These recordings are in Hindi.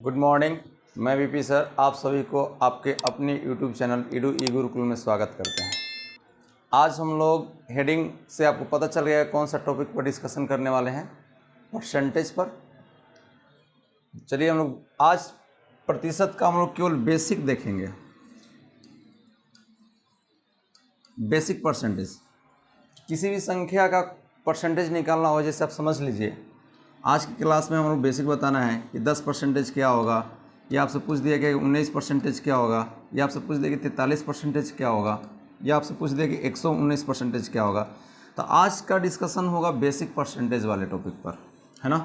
Good morning. मैं वीपी सर आप सभी को आपके अपने यूट्यूब चैनल ईडू ई गुरुकुल में स्वागत करते हैं। आज हम लोग हेडिंग से आपको पता चल गया है कौन सा टॉपिक पर डिस्कशन करने वाले हैं, परसेंटेज पर। चलिए हम लोग आज प्रतिशत का हम लोग केवल बेसिक देखेंगे। बेसिक परसेंटेज, किसी भी संख्या का परसेंटेज निकालना हो, जैसे आप समझ लीजिए आज की क्लास में हम लोग बेसिक बताना है कि 10% क्या होगा, या आपसे पूछ दिया कि 19% क्या होगा, या आपसे पूछ दिया कि 43% क्या होगा, या आपसे पूछ दिया कि 119% क्या होगा। तो आज का डिस्कशन होगा बेसिक परसेंटेज वाले टॉपिक पर, है ना।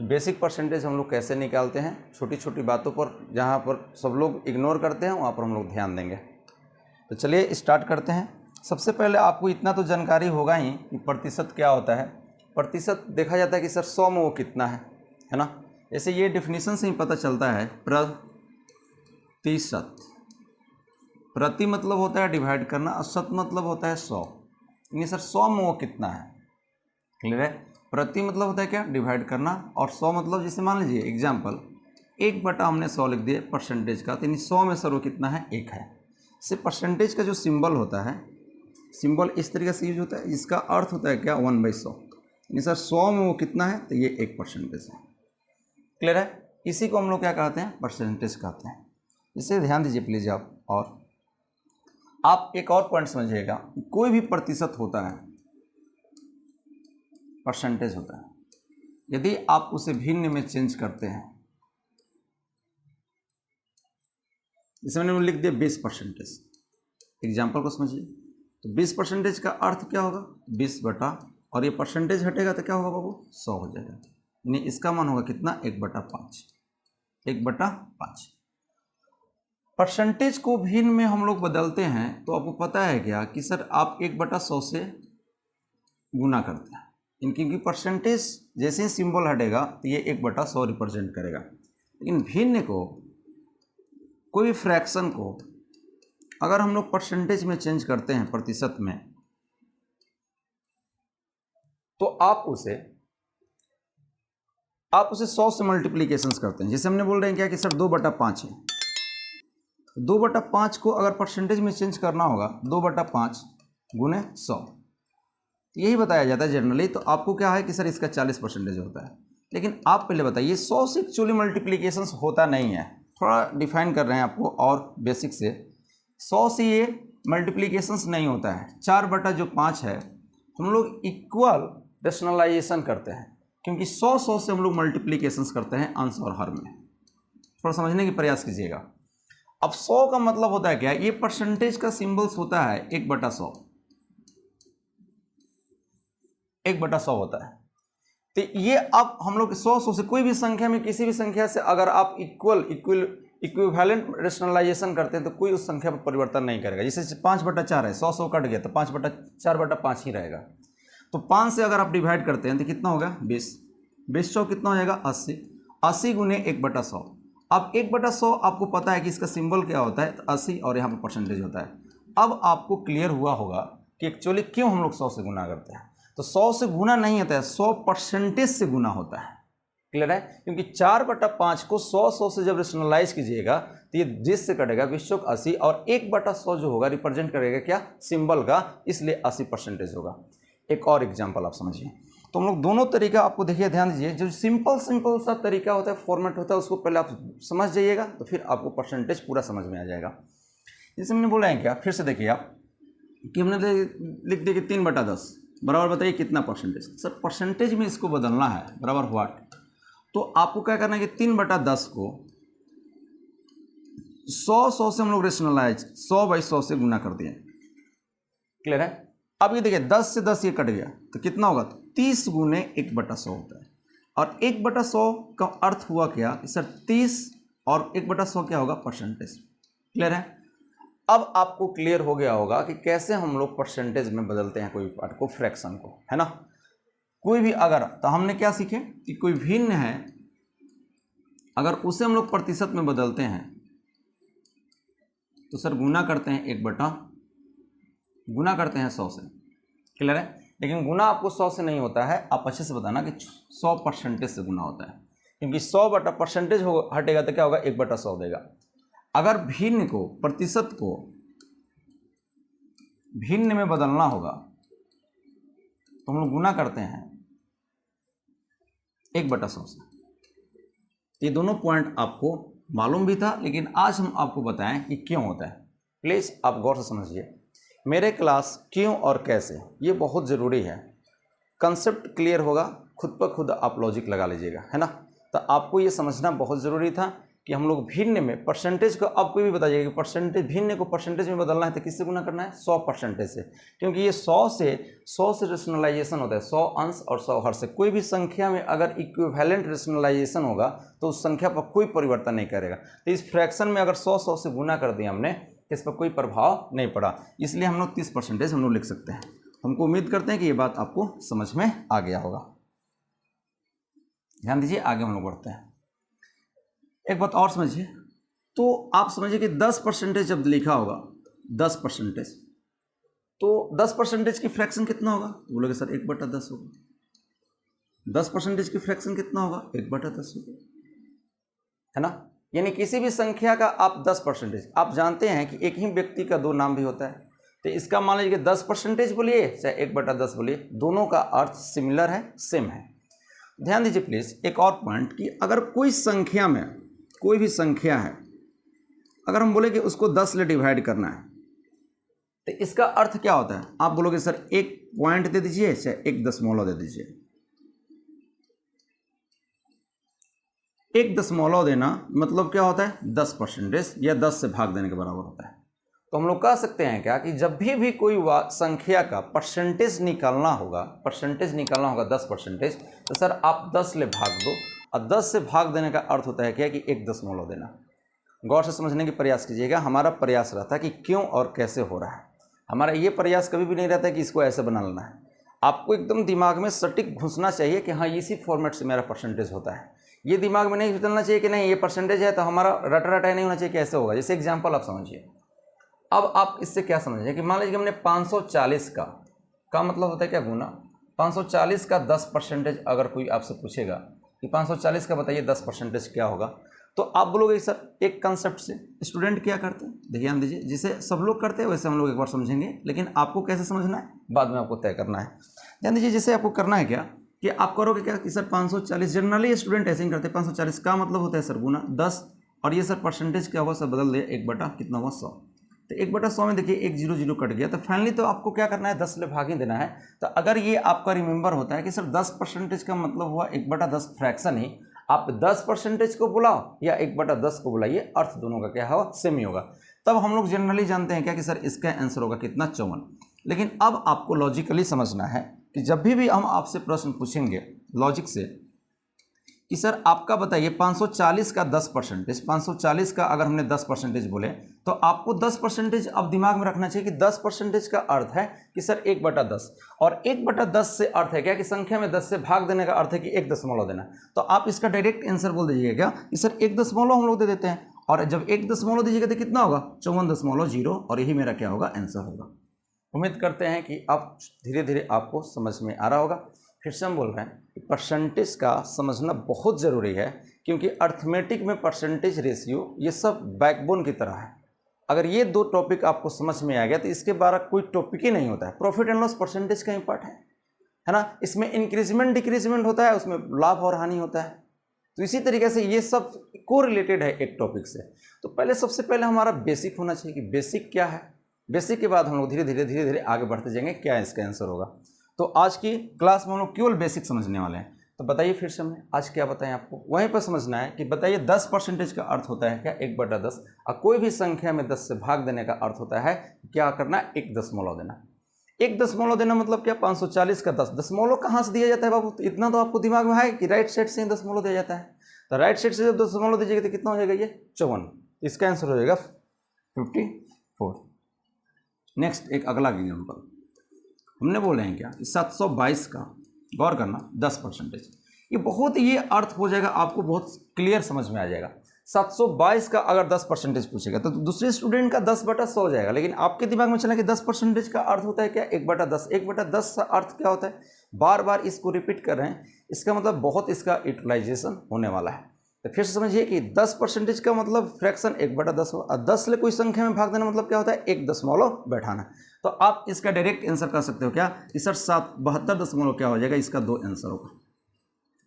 बेसिक परसेंटेज हम लोग कैसे निकालते हैं, छोटी छोटी बातों पर जहाँ पर सब लोग इग्नोर करते हैं वहाँ पर हम लोग ध्यान देंगे। तो चलिए स्टार्ट करते हैं। सबसे पहले आपको इतना तो जानकारी होगा ही कि प्रतिशत क्या होता है। प्रतिशत देखा जाता है कि सर 100 में वो कितना है ना। जैसे ये डिफिनीशन से ही पता चलता है, प्रतिशत, प्रति मतलब होता है डिवाइड करना और शत मतलब होता है 100। यानी सर 100 में वो कितना है, क्लियर है। प्रति मतलब होता है क्या, डिवाइड करना, और 100 मतलब जैसे मान लीजिए एग्जाम्पल 1/, हमने 100 लिख दिए परसेंटेज का, तो यानी 100 में सर वो कितना है, 1 है। इससे परसेंटेज का जो सिंबल होता है, सिंबल इस तरीके से यूज होता है, इसका अर्थ होता है क्या, 1/100। यानी सर 100 में वो कितना है, तो ये 1% है। क्लियर है। इसी को हम लोग क्या कहते हैं, परसेंटेज कहते हैं। इसे ध्यान दीजिए प्लीज और आप एक और पॉइंट समझिएगा, कोई भी प्रतिशत होता है, परसेंटेज होता है, यदि आप उसे भिन्न में चेंज करते हैं, जैसे मैंने लिख दिया 20%, एग्जाम्पल को समझिए। तो 20% का अर्थ क्या होगा, 20 बटा, और ये परसेंटेज हटेगा तो क्या होगा बाबू, 100 हो जाएगा। यानी इसका मान होगा कितना, 1/5, 1/5। परसेंटेज को भिन्न में हम लोग बदलते हैं तो आपको पता है क्या कि सर आप 1/100 से गुना करते हैं, क्योंकि परसेंटेज जैसे ही सिंबल हटेगा तो ये 1/100 रिप्रेजेंट करेगा। लेकिन भिन्न को, कोई फ्रैक्शन को अगर हम लोग परसेंटेज में चेंज करते हैं, प्रतिशत में, तो आप उसे 100 से मल्टीप्लीकेशंस करते हैं। जैसे हमने बोल रहे हैं क्या कि सर 2/5 है, 2/5 को अगर परसेंटेज में चेंज करना होगा 2/5 गुने 100, यही बताया जाता है जनरली। तो आपको क्या है कि सर इसका 40% होता है। लेकिन आप पहले बताइए 100 से एक्चुअली मल्टीप्लीकेशंस होता नहीं है, थोड़ा डिफाइन कर रहे हैं आपको और बेसिक से। 100 से ये मल्टीप्लीकेशंस नहीं होता है। 4/5 है, हम लोग इक्वल रेशनलाइजेशन करते हैं, क्योंकि 100 से हम लोग मल्टीप्लीकेशंस करते हैं अंश और हर में। थोड़ा समझने की प्रयास कीजिएगा। अब 100 का मतलब होता है क्या, ये परसेंटेज का सिंबल्स होता है 1/100, 1/100 होता है। तो ये अब हम लोग 100 से कोई भी संख्या में, किसी भी संख्या से अगर आप इक्विवेलेंट रेशनलाइजेशन करते हैं तो कोई उस संख्या पर परिवर्तन नहीं करेगा। जैसे 5/4 है, 100 कट गया तो 5/4/5 ही रहेगा। तो 5 से अगर आप डिवाइड करते हैं तो कितना होगा, 20, 20 कितना हो जाएगा, 80, 80 गुने 1/100। अब 1/100 आपको पता है कि इसका सिंबल क्या होता है, तो 80, और यहाँ पर परसेंटेज होता है। अब आपको क्लियर हुआ होगा कि एक्चुअली क्यों हम लोग 100 से गुना करते हैं। तो 100 से गुना नहीं होता है, 100% से गुना होता है। क्लियर है। क्योंकि 4/5 को 100 से जब रेशनलाइज कीजिएगा तो ये 20 से कटेगा, 20 चौक 80, और 1/100 जो होगा रिप्रेजेंट करेगा क्या, सिंबल का, इसलिए 80% होगा। एक और एग्जांपल आप समझिए। तो हम लोग दोनों तरीका आपको देखिए, ध्यान दीजिए। जो सिंपल सा तरीका होता है, फॉर्मेट होता है, उसको पहले आप समझ जाइएगा, तो फिर आपको परसेंटेज पूरा समझ में आ जाएगा। जैसे हमने बोला है क्या, फिर से देखिए आप कि हमने लिख दिया कि 3/10 बराबर, बताइए कितना परसेंटेज। सर परसेंटेज में इसको बदलना है, बराबर व्हाट। तो आपको क्या करना है कि 3/10 को 100 से हम लोग रेशनलाइज 100/100 से गुना कर दिए। क्लियर है। अब ये देखिए 10 से 10 ये कट गया तो कितना होगा, 30 गुने 1/100 होता है। और 1/100 का अर्थ हुआ क्या कि सर 30, और 1/100 क्या होगा, परसेंटेज। क्लियर है। अब आपको क्लियर हो गया होगा कि कैसे हम लोग परसेंटेज में बदलते हैं कोई पार्ट को, फ्रैक्शन को, है ना। कोई भी अगर, तो हमने क्या सीखे कि कोई भिन्न है, अगर उसे हम लोग प्रतिशत में बदलते हैं तो सर गुना करते हैं, गुना करते हैं 100 से। क्लियर है। लेकिन गुना आपको 100 से नहीं होता है, आप अच्छे से बताना कि 100% से गुना होता है। क्योंकि 100 बटा परसेंटेज हो हटेगा तो क्या होगा, 1/100 देगा। अगर भिन्न को, प्रतिशत को भिन्न में बदलना होगा तो हम लोग गुना करते हैं 1/100 से। ये दोनों पॉइंट आपको मालूम भी था, लेकिन आज हम आपको बताएं कि क्यों होता है। प्लीज़ आप गौर से समझिए। मेरे क्लास क्यों और कैसे, ये बहुत ज़रूरी है। कंसेप्ट क्लियर होगा, खुद पर खुद आप लॉजिक लगा लीजिएगा, है ना। तो आपको ये समझना बहुत ज़रूरी था कि हम लोग भिन्न में परसेंटेज को, आप कोई भी बताइएगा कि परसेंटेज, भिन्न को परसेंटेज में बदलना है तो किससे गुना करना है, 100% से। क्योंकि ये 100 से रेशनलाइजेशन होता है, 100 अंश और 100 हर से। कोई भी संख्या में अगर इक्विवेलेंट रेशनलाइजेशन होगा तो उस संख्या पर कोई परिवर्तन नहीं करेगा। तो इस फ्रैक्शन में अगर 100 से गुना कर दिया हमने, इस पर कोई प्रभाव नहीं पड़ा, इसलिए हम लोग 30% हम लोग लिख सकते हैं। हमको उम्मीद करते हैं कि ये बात आपको समझ में आ गया होगा। ध्यान दीजिए, आगे हम लोग बढ़ते हैं। एक बात और समझिए, तो आप समझिए कि 10% जब लिखा होगा 10%, तो 10% की फ्रैक्शन कितना होगा, बोलोगे सर 1/10 होगा। 10% की फ्रैक्शन कितना होगा, 1/10 होगा, है ना। यानी किसी भी संख्या का आप 10%, आप जानते हैं कि एक ही व्यक्ति का 2 नाम भी होता है, तो इसका मान लीजिए कि 10% बोलिए चाहे 1/10 बोलिए, दोनों का अर्थ सिमिलर है, सेम है। ध्यान दीजिए प्लीज़ एक और पॉइंट कि अगर कोई संख्या में, कोई भी संख्या है, अगर हम बोले कि उसको 10 से डिवाइड करना है, तो इसका अर्थ क्या होता है। आप बोलोगे सर 1 पॉइंट दे दीजिए चाहे 1 दशमलव दे दीजिए। 1 दशमलव देना मतलब क्या होता है, 10% या 10 से भाग देने के बराबर होता है। तो हम लोग कह सकते हैं क्या कि जब भी कोई संख्या का परसेंटेज निकालना होगा, 10%, तो सर आप 10 ले भाग दो, और 10 से भाग देने का अर्थ होता है क्या कि 1 दशमलव देना। गौर से समझने की प्रयास कीजिएगा। हमारा प्रयास रहता है कि क्यों और कैसे हो रहा है। हमारा ये प्रयास कभी भी नहीं रहता है कि इसको ऐसे बना लेना है। आपको एकदम दिमाग में सटीक घुसना चाहिए कि हाँ इसी फॉर्मेट से मेरा परसेंटेज होता है। ये दिमाग में नहीं चलना चाहिए कि नहीं ये परसेंटेज है तो हमारा रटा नहीं होना चाहिए कि ऐसे होगा। जैसे एग्जाम्पल आप समझिए, अब आप इससे क्या समझिए कि मान लीजिए कि हमने 540 का मतलब होता है क्या, गुना। 540 का 10% अगर कोई आपसे पूछेगा कि 540 का बताइए 10% क्या होगा, तो आप बोलोगे सर एक कंसेप्ट से स्टूडेंट क्या करते हैं, ध्यान दीजिए, जिसे सब लोग करते हैं वैसे हम लोग एक बार समझेंगे, लेकिन आपको कैसे समझना है बाद में आपको तय करना है। ध्यान दीजिए, जैसे आपको करना है क्या कि आप करोगे क्या कि सर 540, जनरली स्टूडेंट ऐसे ही करते हैं। 540 का मतलब होता है सर गुना 10, और ये सर परसेंटेज क्या हुआ सर बदल दिया 1 कितना हुआ 100। तो 1/100 में देखिए 1 0 0 कट गया, तो फाइनली तो आपको क्या करना है 10 ले भाग ही देना है। तो अगर ये आपका रिमेंबर होता है कि सर 10% का मतलब हुआ 1/10 फ्रैक्शन ही, आप 10% को बुलाओ या 1/10 को बुलाइए, अर्थ दोनों का क्या होगा, सेम ही होगा। तब हम लोग जनरली जानते हैं क्या कि सर इसका आंसर होगा कितना, 54। लेकिन अब आपको लॉजिकली समझना है कि जब भी हम आपसे प्रश्न पूछेंगे लॉजिक से कि सर आपका बताइए 540 का 10%, 540 का अगर हमने 10% बोले तो आपको 10% अब दिमाग में रखना चाहिए कि 10% का अर्थ है कि सर 1/10, और 1/10 से अर्थ है क्या कि संख्या में 10 से भाग देने का अर्थ है कि 1 दशमलव देना। तो आप इसका डायरेक्ट आंसर बोल दीजिएगा क्या कि सर 1 दशमलव हम लोग दे देते हैं, और जब 1 दशमलव दीजिएगा तो कितना होगा 54.0, और यही मेरा क्या होगा, आंसर होगा। उम्मीद करते हैं कि अब धीरे धीरे आपको समझ में आ रहा होगा। फिर से हम बोल रहे हैं कि परसेंटेज का समझना बहुत ज़रूरी है, क्योंकि अर्थमेटिक में परसेंटेज रेशियो ये सब बैकबोन की तरह है। अगर ये 2 टॉपिक आपको समझ में आ गया तो इसके बारे कोई टॉपिक ही नहीं होता है। प्रॉफिट एंड लॉस परसेंटेज का ही पार्ट है ना। इसमें इंक्रीजमेंट डिक्रीजमेंट होता है, उसमें लाभ और हानि होता है। तो इसी तरीके से ये सब को रिलेटेड है एक टॉपिक से। तो पहले सबसे पहले हमारा बेसिक होना चाहिए कि बेसिक क्या है। बेसिक के बाद हम लोग धीरे धीरे आगे बढ़ते जाएंगे क्या इसका आंसर होगा। तो आज की क्लास में हम लोग केवल बेसिक समझने वाले हैं। तो बताइए फिर से हमने आज क्या बताएं आपको, वहीं पर समझना है कि बताइए 10% का अर्थ होता है क्या 1/10, और कोई भी संख्या में 10 से भाग देने का अर्थ होता है क्या करना, 1 दशमलव देना। 1 दशमलव देना मतलब क्या, 540 का 10 दशमलव कहाँ से दिया जाता है बाबू, तो इतना तो आपको दिमाग में है कि राइट साइड से ही दशमलव दिया जाता है। तो राइट साइड से जब दशमलव दीजिएगा तो कितना हो जाएगा, ये 54। इसका आंसर हो जाएगा 54। नेक्स्ट एक अगला एग्जाम्पल हमने बोले हैं क्या 722 का, गौर करना 10%, ये बहुत ये अर्थ हो जाएगा आपको, बहुत क्लियर समझ में आ जाएगा। 722 का अगर 10% पूछेगा तो दूसरे स्टूडेंट का 10/100 हो जाएगा, लेकिन आपके दिमाग में चला कि 10% का अर्थ होता है क्या 1/10। 1/10 का अर्थ क्या होता है बार बार इसको रिपीट कर रहे हैं, इसका मतलब बहुत इसका यूटिलाइजेशन होने वाला है। तो फिर से समझिए कि 10% का मतलब फ्रैक्शन 1/10 हो, और 10 से कोई संख्या में भाग देना मतलब क्या होता है, 1 दशमलव बैठाना। तो आप इसका डायरेक्ट आंसर कर सकते हो क्या कि सर 72 दशमलव क्या हो जाएगा, इसका 2 आंसर होगा।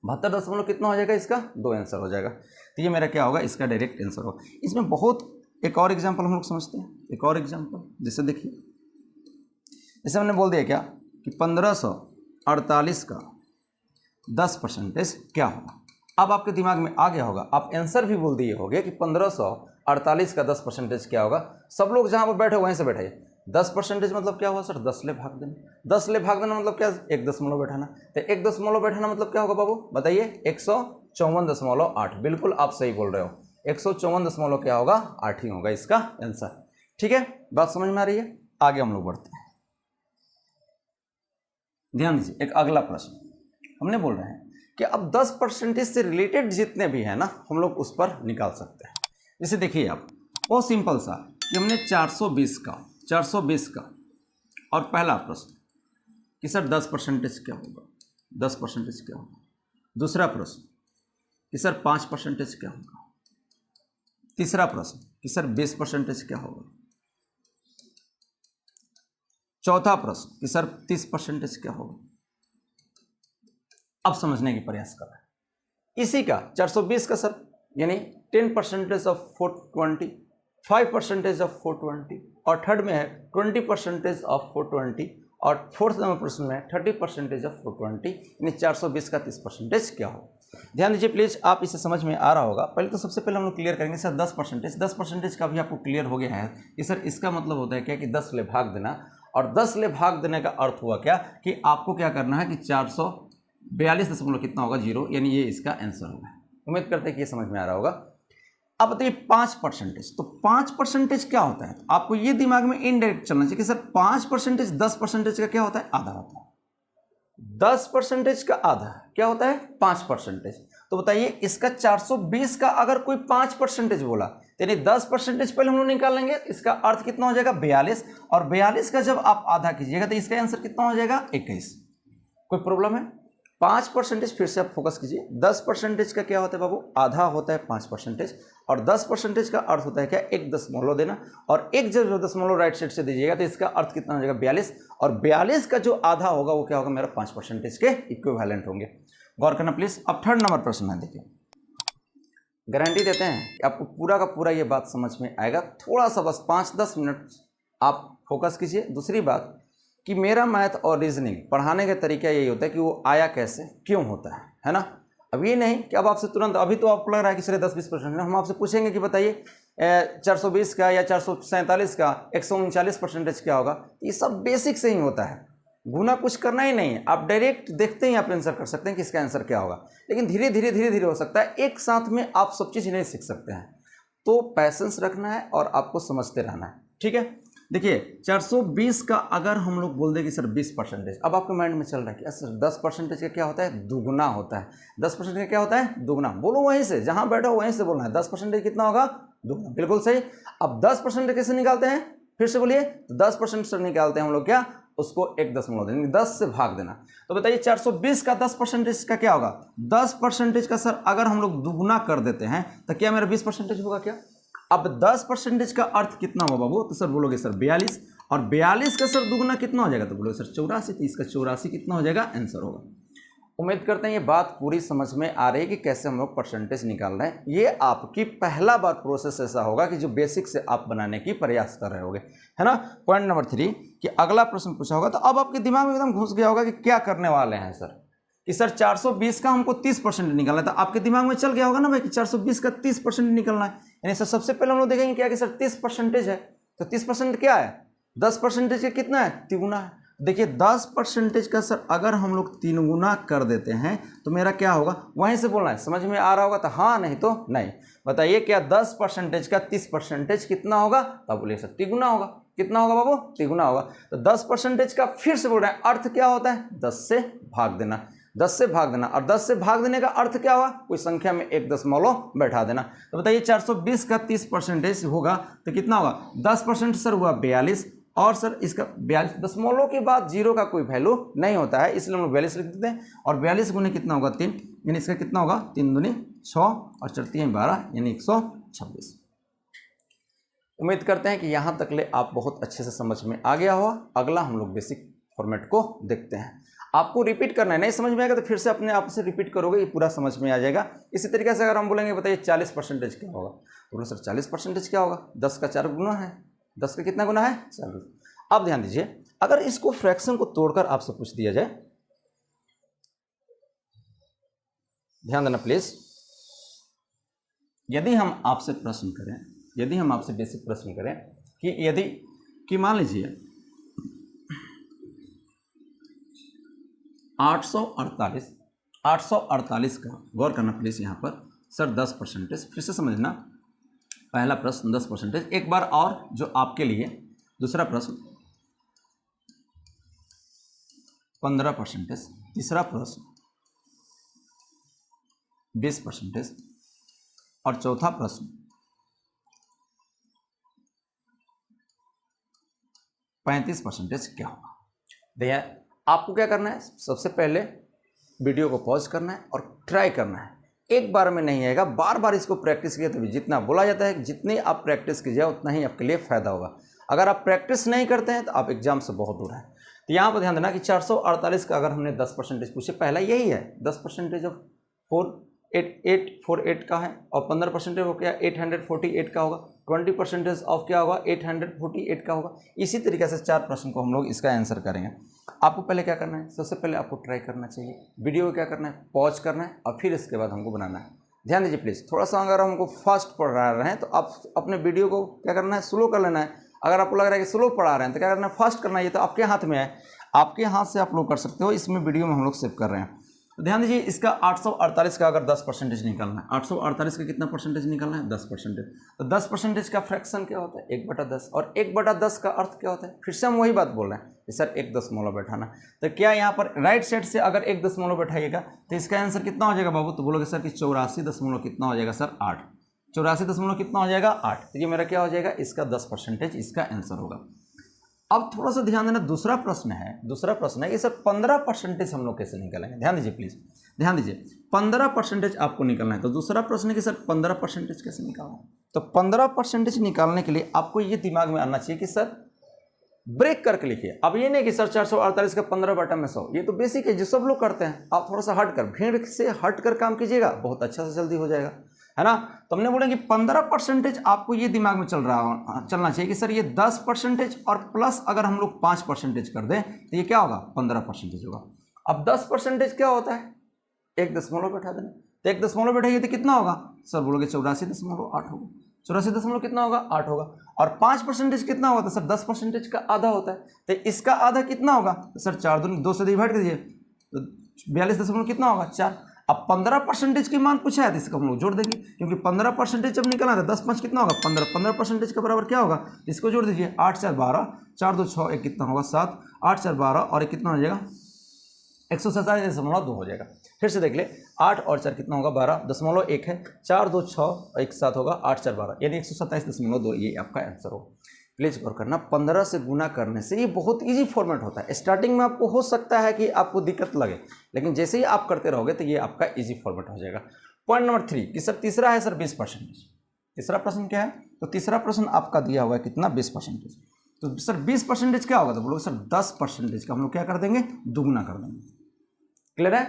72 दशमलव कितना हो जाएगा, इसका 2 आंसर हो जाएगा। तो ये मेरा क्या होगा, इसका डायरेक्ट आंसर होगा। इसमें बहुत एक और एग्जाम्पल हम लोग समझते हैं, एक और एग्जाम्पल जैसे देखिए, जैसे हमने बोल दिया क्या कि 1548 का 10% क्या होगा। अब आपके दिमाग में आ गया होगा, आप आंसर भी बोल दिए होंगे कि 1548 का 10% क्या होगा। सब लोग जहाँ पर बैठे वहीं से बैठे, 10% मतलब क्या हुआ सर, 10 ले भाग देना। 10 ले भाग देना मतलब क्या, 1 दशमलव बैठाना। तो 1 दशमलव बैठाना मतलब क्या होगा बाबू, बताइए, 154.8। बिल्कुल आप सही बोल रहे हो, 154 दशमलव क्या होगा, 8 ही होगा इसका आंसर। ठीक है, बात समझ में आ रही है। आगे हम लोग बढ़ते हैं, ध्यान दीजिए। एक अगला प्रश्न हमने बोल रहे हैं कि अब 10% से रिलेटेड जितने भी है ना, हम लोग उस पर निकाल सकते हैं। जैसे देखिए आप, बहुत सिंपल सा कि हमने 420 का और पहला प्रश्न कि सर 10% क्या होगा, 10% क्या होगा। दूसरा प्रश्न कि सर 5% क्या होगा। तीसरा प्रश्न कि सर 20% क्या होगा। चौथा प्रश्न कि सर 30% क्या होगा। अब समझने की प्रयास कर रहे हैं। इसी का 420 का सर यानी 10% ऑफ 420, 5% ऑफ 420, और थर्ड में है 20% ऑफ 420, और फोर्थ नंबर प्रश्न में 30% ऑफ 420, यानी 420 का 30% क्या हो। ध्यान दीजिए प्लीज, आप इसे समझ में आ रहा होगा। पहले तो सबसे पहले हम लोग क्लियर करेंगे सर 10% का भी आपको क्लियर हो गया है कि सर इसका मतलब होता है क्या कि 10 ले भाग देना, और 10 ले भाग देने का अर्थ हुआ क्या कि आपको क्या करना है कि 442 दशमलव कितना होगा, 0, यानी ये इसका आंसर होगा। उम्मीद करते हैं कि ये समझ में आ रहा होगा। अब बताइए 5%, तो 5% क्या होता है। आपको ये दिमाग में इनडायरेक्ट चलना चाहिए कि सर 5% 10% का क्या होता है, आधा होता है। 10% का आधा क्या होता है, 5%। तो बताइए इसका 420 का अगर कोई 5% बोला, यानी 10% पहले हम लोग निकालेंगे, इसका अर्थ कितना हो जाएगा, 42, और 42 का जब आप आधा कीजिएगा तो इसका आंसर कितना हो जाएगा, 21। कोई प्रॉब्लम है। 5% फिर से आप फोकस कीजिए। 10% का क्या होता है बाबू, आधा होता है 5%, और 10% का अर्थ होता है क्या, 1 दशमलव देना, और 1 जब दशमलव राइट साइड से दीजिएगा तो इसका अर्थ कितना हो जाएगा, 42, और 42 का जो आधा होगा वो क्या होगा, मेरा 5% के इक्विवेलेंट होंगे। गौर करना प्लीज। अब थर्ड नंबर प्रश्न है, देखिए गारंटी देते हैं कि आपको पूरा का पूरा ये बात समझ में आएगा। थोड़ा सा बस 5-10 मिनट आप फोकस कीजिए। दूसरी बात कि मेरा मैथ और रीजनिंग पढ़ाने का तरीका यही होता है कि वो आया कैसे, क्यों होता है ना। अब ये नहीं कि अब आपसे तुरंत, अभी तो आपको लग रहा है कि सिर्फ 10-20%, हम आपसे पूछेंगे कि बताइए 420 का या 447 का 139% क्या होगा। ये सब बेसिक से ही होता है, गुना कुछ करना ही नहीं है। आप डायरेक्ट देखते ही आप आंसर कर सकते हैं कि इसका आंसर क्या होगा, लेकिन धीरे धीरे हो सकता है, एक साथ में आप सब चीज़ नहीं सीख सकते हैं। तो पैसेंस रखना है और आपको समझते रहना है, ठीक है। देखिए 420 का अगर हम लोग बोल दें कि सर 20%, अब आपके माइंड में चल रहा है कि सर 10% का क्या होता है, दुगना होता है। 10% का क्या होता है, दुगना। बोलो वहीं से, जहां बैठो वहीं से बोलना है। 10% कितना होगा, दुगना। बिल्कुल सही। अब 10% कैसे निकालते हैं, फिर से बोलिए। तो 10% से निकालते हैं हम लोग क्या, उसको 1 दशमलव देना, 10 से भाग देना। तो बताइए 420 का 10% का क्या होगा, 10% का सर अगर हम लोग दुगना कर देते हैं तो क्या मेरा 20% होगा क्या। अब 10% का अर्थ कितना होगा बाबू, तो सर बोलोगे सर 42, और 42 का सर दुगना कितना हो जाएगा, तो बोलोगे सर 84, तो इसका 84 कितना हो जाएगा, आंसर होगा। उम्मीद करते हैं ये बात पूरी समझ में आ रही है कि कैसे हम लोग परसेंटेज निकाल रहे हैं। ये आपकी पहला बार प्रोसेस ऐसा होगा कि जो बेसिक से आप बनाने की प्रयास कर रहे होगे, है ना। पॉइंट नंबर 3 कि अगला प्रश्न पूछा होगा तो अब आपके दिमाग में एकदम घुस गया होगा कि क्या करने वाले हैं सर, कि सर 420 का हमको 30% निकालना था। आपके दिमाग में चल गया होगा ना भाई कि 420 का 30% निकलना है। यानी सर सबसे पहले हम लोग देखेंगे क्या कि सर 30% है, तो 30% क्या है, 10% का कितना है, 3 गुना है। देखिए 10% का सर अगर हम लोग 3 गुना कर देते हैं तो मेरा क्या होगा, वहीं से बोलना है। समझ में आ रहा होगा तो हाँ, नहीं तो नहीं। बताइए क्या 10% का 30% कितना होगा, तब बोलिए सर 3 गुना होगा। कितना होगा बाबू, 3 गुना होगा। तो 10% का फिर से बोल रहे हैं अर्थ क्या होता है, 10 से भाग देना। 10 से भाग देना, और 10 से भाग देने का अर्थ क्या हुआ, कोई संख्या में 1 दशमलव बैठा देना। तो बताइए 420 का 30% होगा तो कितना होगा, 10% सर हुआ 42, और सर इसका 42 दशमलव के बाद जीरो का कोई वैल्यू नहीं होता है, इसलिए हम लोग 42 लिख देते हैं। और 42 गुने कितना होगा 3, यानी इसका कितना होगा 3 दूनी 6 और 4 3 12 यानी 126। उम्मीद करते हैं कि यहाँ तक ले आप बहुत अच्छे से समझ में आ गया होगा। अगला हम लोग बेसिक फॉर्मेट को देखते हैं। आपको रिपीट करना है, नहीं समझ में आएगा तो फिर से अपने आप से रिपीट करोगे, ये पूरा समझ में आ जाएगा। इसी तरीके से अगर हम बोलेंगे बताइए 40% क्या होगा, तो बोलो सर 40% क्या होगा, 10 का 4 गुना है, 10 का कितना गुना है 40। अब ध्यान दीजिए, अगर इसको फ्रैक्शन को तोड़कर आपसे पूछ दिया जाए, ध्यान देना प्लीज, यदि हम आपसे प्रश्न करें, यदि हम आपसे बेसिक प्रश्न करें कि यदि कि मान लीजिए 848 का, गौर करना प्लीज यहाँ पर सर 10%, फिर से समझना, पहला प्रश्न 10%, एक बार और जो आपके लिए दूसरा प्रश्न 15%, तीसरा प्रश्न 20% और चौथा प्रश्न 35% क्या होगा। देखिए आपको क्या करना है, सबसे पहले वीडियो को पॉज करना है और ट्राई करना है, एक बार में नहीं आएगा, बार बार इसको प्रैक्टिस किया तभी। जितना बोला जाता है जितनी आप प्रैक्टिस कीजिए उतना ही आपके लिए फायदा होगा। अगर आप प्रैक्टिस नहीं करते हैं तो आप एग्जाम से बहुत दूर हैं। तो यहाँ पर ध्यान देना कि 448 का अगर हमने 10% पूछे, पहला यही है 10% ऑफ 4848 का है, और 15% हो गया 848 का होगा, 20% ऑफ क्या होगा 848 का होगा। इसी तरीके से 4 प्रश्न को हम लोग इसका आंसर करेंगे। आपको पहले क्या करना है, सबसे पहले आपको ट्राई करना चाहिए, वीडियो को क्या करना है पॉज करना है और फिर इसके बाद हमको बनाना है। ध्यान दीजिए प्लीज़, थोड़ा सा अगर हमको फास्ट पढ़ रहे हैं तो आप अपने वीडियो को क्या करना है स्लो कर लेना है। अगर आपको लग रहा है कि स्लो पढ़ा रहे हैं तो क्या करना है फास्ट करना है, ये तो आपके हाथ में है, आपके हाथ से आप लोग कर सकते हो। इसमें वीडियो में हम लोग सेव कर रहे हैं। तो ध्यान दीजिए, इसका 848 का अगर 10% निकालना है, 848 का कितना परसेंटेज निकालना है 10%। तो 10% का फ्रैक्शन क्या होता है 1/10, और 1/10 का अर्थ क्या होता है, फिर से हम वही बात बोल रहे हैं कि सर 1 दशमलव बैठाना। तो क्या यहाँ पर राइट साइड से अगर 1 दशमलव बैठाइएगा तो इसका आंसर कितना हो जाएगा बाबू, तो बोलोगे सर कि 84 दशमलव कितना हो जाएगा सर 8, 84 दशमलव कितना हो जाएगा 8। तो ये मेरा क्या हो जाएगा, इसका 10% इसका आंसर होगा। अब थोड़ा सा ध्यान देना, दूसरा प्रश्न है कि सर 15% हम लोग कैसे निकालेंगे। ध्यान दीजिए प्लीज, ध्यान दीजिए, 15% आपको निकालना है। तो दूसरा प्रश्न है कि सर 15% कैसे निकालना है। तो 15% निकालने के लिए आपको ये दिमाग में आना चाहिए कि सर ब्रेक करके लिखिए। अब ये नहीं कि सर 448 का 15/100, ये तो बेसिक है जो सब लोग करते हैं। आप थोड़ा सा हट कर, भीड़ से हट कर काम कीजिएगा, बहुत अच्छा से जल्दी हो जाएगा, है ना। तो हमने बोला कि 15% आपको ये दिमाग में चलना चाहिए कि सर ये 10% और प्लस अगर हम लोग 5% कर दें तो ये क्या होगा 15% होगा। अब 10% क्या होता है, 1 दशमलव बैठा देना। तो 1 दशमलव बैठाइए तो कितना होगा सर, बोलोगे 84.8 होगा, 84 दशमलव कितना होगा 8 होगा। और 5% कितना होगा, तो सर 10% का आधा होता है। तो इसका आधा कितना होगा, तो सर 4 2 से डिवाइड कीजिए तो 42 दशमलव कितना होगा 4। अब 15% की मान पूछा है तो इसको हम लोग जोड़ देंगे, क्योंकि 15% जब निकलना था 10 5 कितना होगा 15, 15% के बराबर क्या होगा, इसको जोड़ दीजिए 8 4 12, 4 2 6, एक कितना होगा 7, 8 4 12 और एक कितना हो जाएगा 147.2 हो जाएगा। फिर से देख ले, 8 और 4 कितना होगा 12, दशमलव 1 है, 4 2 6 और 1 7 होगा, 8 4 12 यानी 127.2 ये आपका आंसर हो। प्लीज गौर करना, 15 से गुना करने से ये बहुत इजी फॉर्मेट होता है। स्टार्टिंग में आपको हो सकता है कि आपको दिक्कत लगे, लेकिन जैसे ही आप करते रहोगे तो ये आपका इजी फॉर्मेट हो जाएगा। पॉइंट नंबर 3 कि सर तीसरा है सर 20%। तीसरा प्रश्न क्या है, तो तीसरा प्रश्न आपका दिया हुआ है कितना 20%। तो सर 20% क्या होगा, तो बोलोगे सर 10% का हम लोग क्या कर देंगे दुगुना कर देंगे। क्लियर है।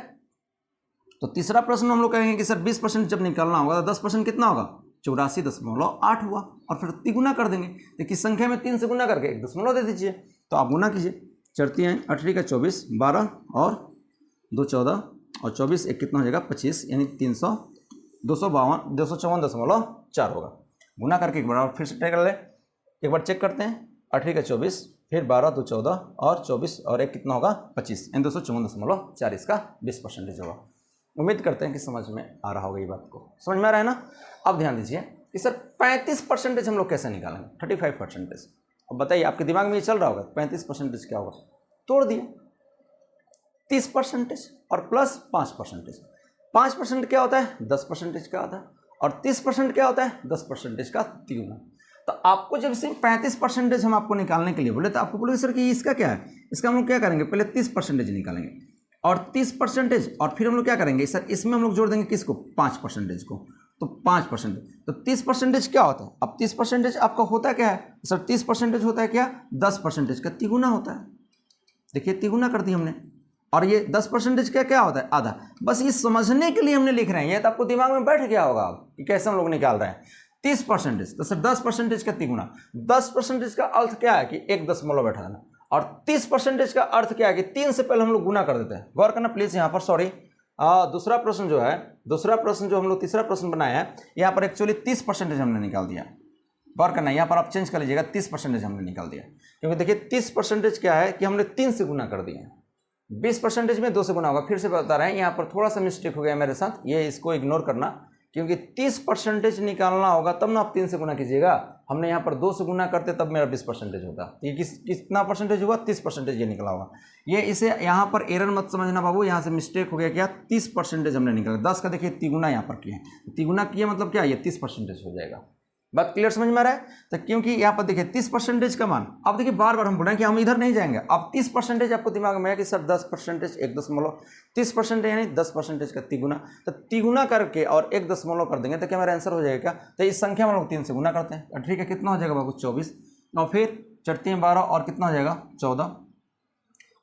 तो तीसरा प्रश्न हम लोग कहेंगे कि सर 20% जब निकालना होगा तो 10% कितना होगा 84.8 हुआ, और फिर तिगुना कर देंगे। तो किस संख्या में 3 से गुना करके 1 दशमलव दे दीजिए। तो आप गुना कीजिए, 4 3 8 का 24, 12 और 2 14 और 24 एक कितना हो जाएगा 25, यानी 254.4 होगा। गुना करके एक बार फिर से ट्राई कर ले, एक बार चेक करते हैं, 8 का 24, फिर 12 2 14 और 24 और एक कितना होगा 25, यानी 254.4 इसका 20% होगा। उम्मीद करते हैं कि समझ में आ रहा होगा, ये बात को समझ में आ रहा है ना। अब ध्यान दीजिए कि सर 35% हम लोग कैसे निकालेंगे, 35%। अब बताइए आपके दिमाग में ये चल रहा होगा 35% क्या होगा, तोड़ दिए 30% और प्लस 5%। 5% क्या होता है 10% का आधा, और 30% क्या होता है 10% का तिगुना। तो आपको जब सिर्फ 35% हम आपको निकालने के लिए बोले तो आपको बोले सर कि इसका क्या है, इसका हम लोग क्या करेंगे, पहले 30% निकालेंगे और 30% और फिर हम लोग क्या करेंगे सर, इसमें हम लोग जोड़ देंगे किसको, 5% को, तो 5%, तो 30% क्या होता है, अब 30% आपका होता क्या है सर, 30% होता है क्या, 10% का तिगुना होता है। देखिए तिगुना कर दी हमने, और ये 10% का क्या होता है, आधा। बस ये समझने के लिए हमने लिख रहे हैं, ये तो आपको दिमाग में बैठ गया होगा कि कैसे हम लोग निकाल रहे हैं। 30%, तो सर 10% का तिगुना, 10% का अर्थ क्या है कि 1 दशमलव बैठा देना, और 30% का अर्थ क्या है कि 3 से पहले हम लोग गुना कर देते हैं। गौर करना प्लीज यहाँ पर, सॉरी दूसरा प्रश्न जो हम लोग तीसरा प्रश्न बनाया है, यहाँ पर एक्चुअली 30% हमने निकाल दिया। गौर करना, यहाँ पर आप चेंज कर लीजिएगा, 30% हमने निकाल दिया, क्योंकि देखिए 30% क्या है कि हमने 3 से गुना कर दिया, 20% में 2 से गुना होगा। फिर से बता रहे हैं, यहाँ पर थोड़ा सा मिस्टेक हो गया मेरे साथ, ये इसको इग्नोर करना, क्योंकि 30% निकालना होगा तब ना आप 3 से गुना कीजिएगा। हमने यहाँ पर 2 से गुना करते तब मेरा 20% होता। ये कितना परसेंटेज हुआ, 30% ये निकला होगा। ये इसे यहाँ पर एरर मत समझना बाबू, यहाँ से मिस्टेक हो गया क्या, 30% हमने निकाला। 10 का देखिए तिगुना यहाँ पर किए, तिगुना किए मतलब क्या, ये 30% हो जाएगा। बात क्लियर समझ में आ रहा है? तो क्योंकि यहाँ पर देखिए 30% का मान, अब देखिए बार बार हम बोल रहे हैं कि हम इधर नहीं जाएंगे। अब 30% आपको दिमाग में है कि सर 10% 1 दशमलव, 30% यानी 10% का तिगुना, तो तिगुना करके और 1 दशमलव कर देंगे तो क्या मेरा आंसर हो जाएगा क्या, तो इस संख्या में हम लोग 3 से गुना करते हैं। ठीक है, कितना हो जाएगा बाबू, 24, और फिर 4 12 और कितना हो जाएगा 14,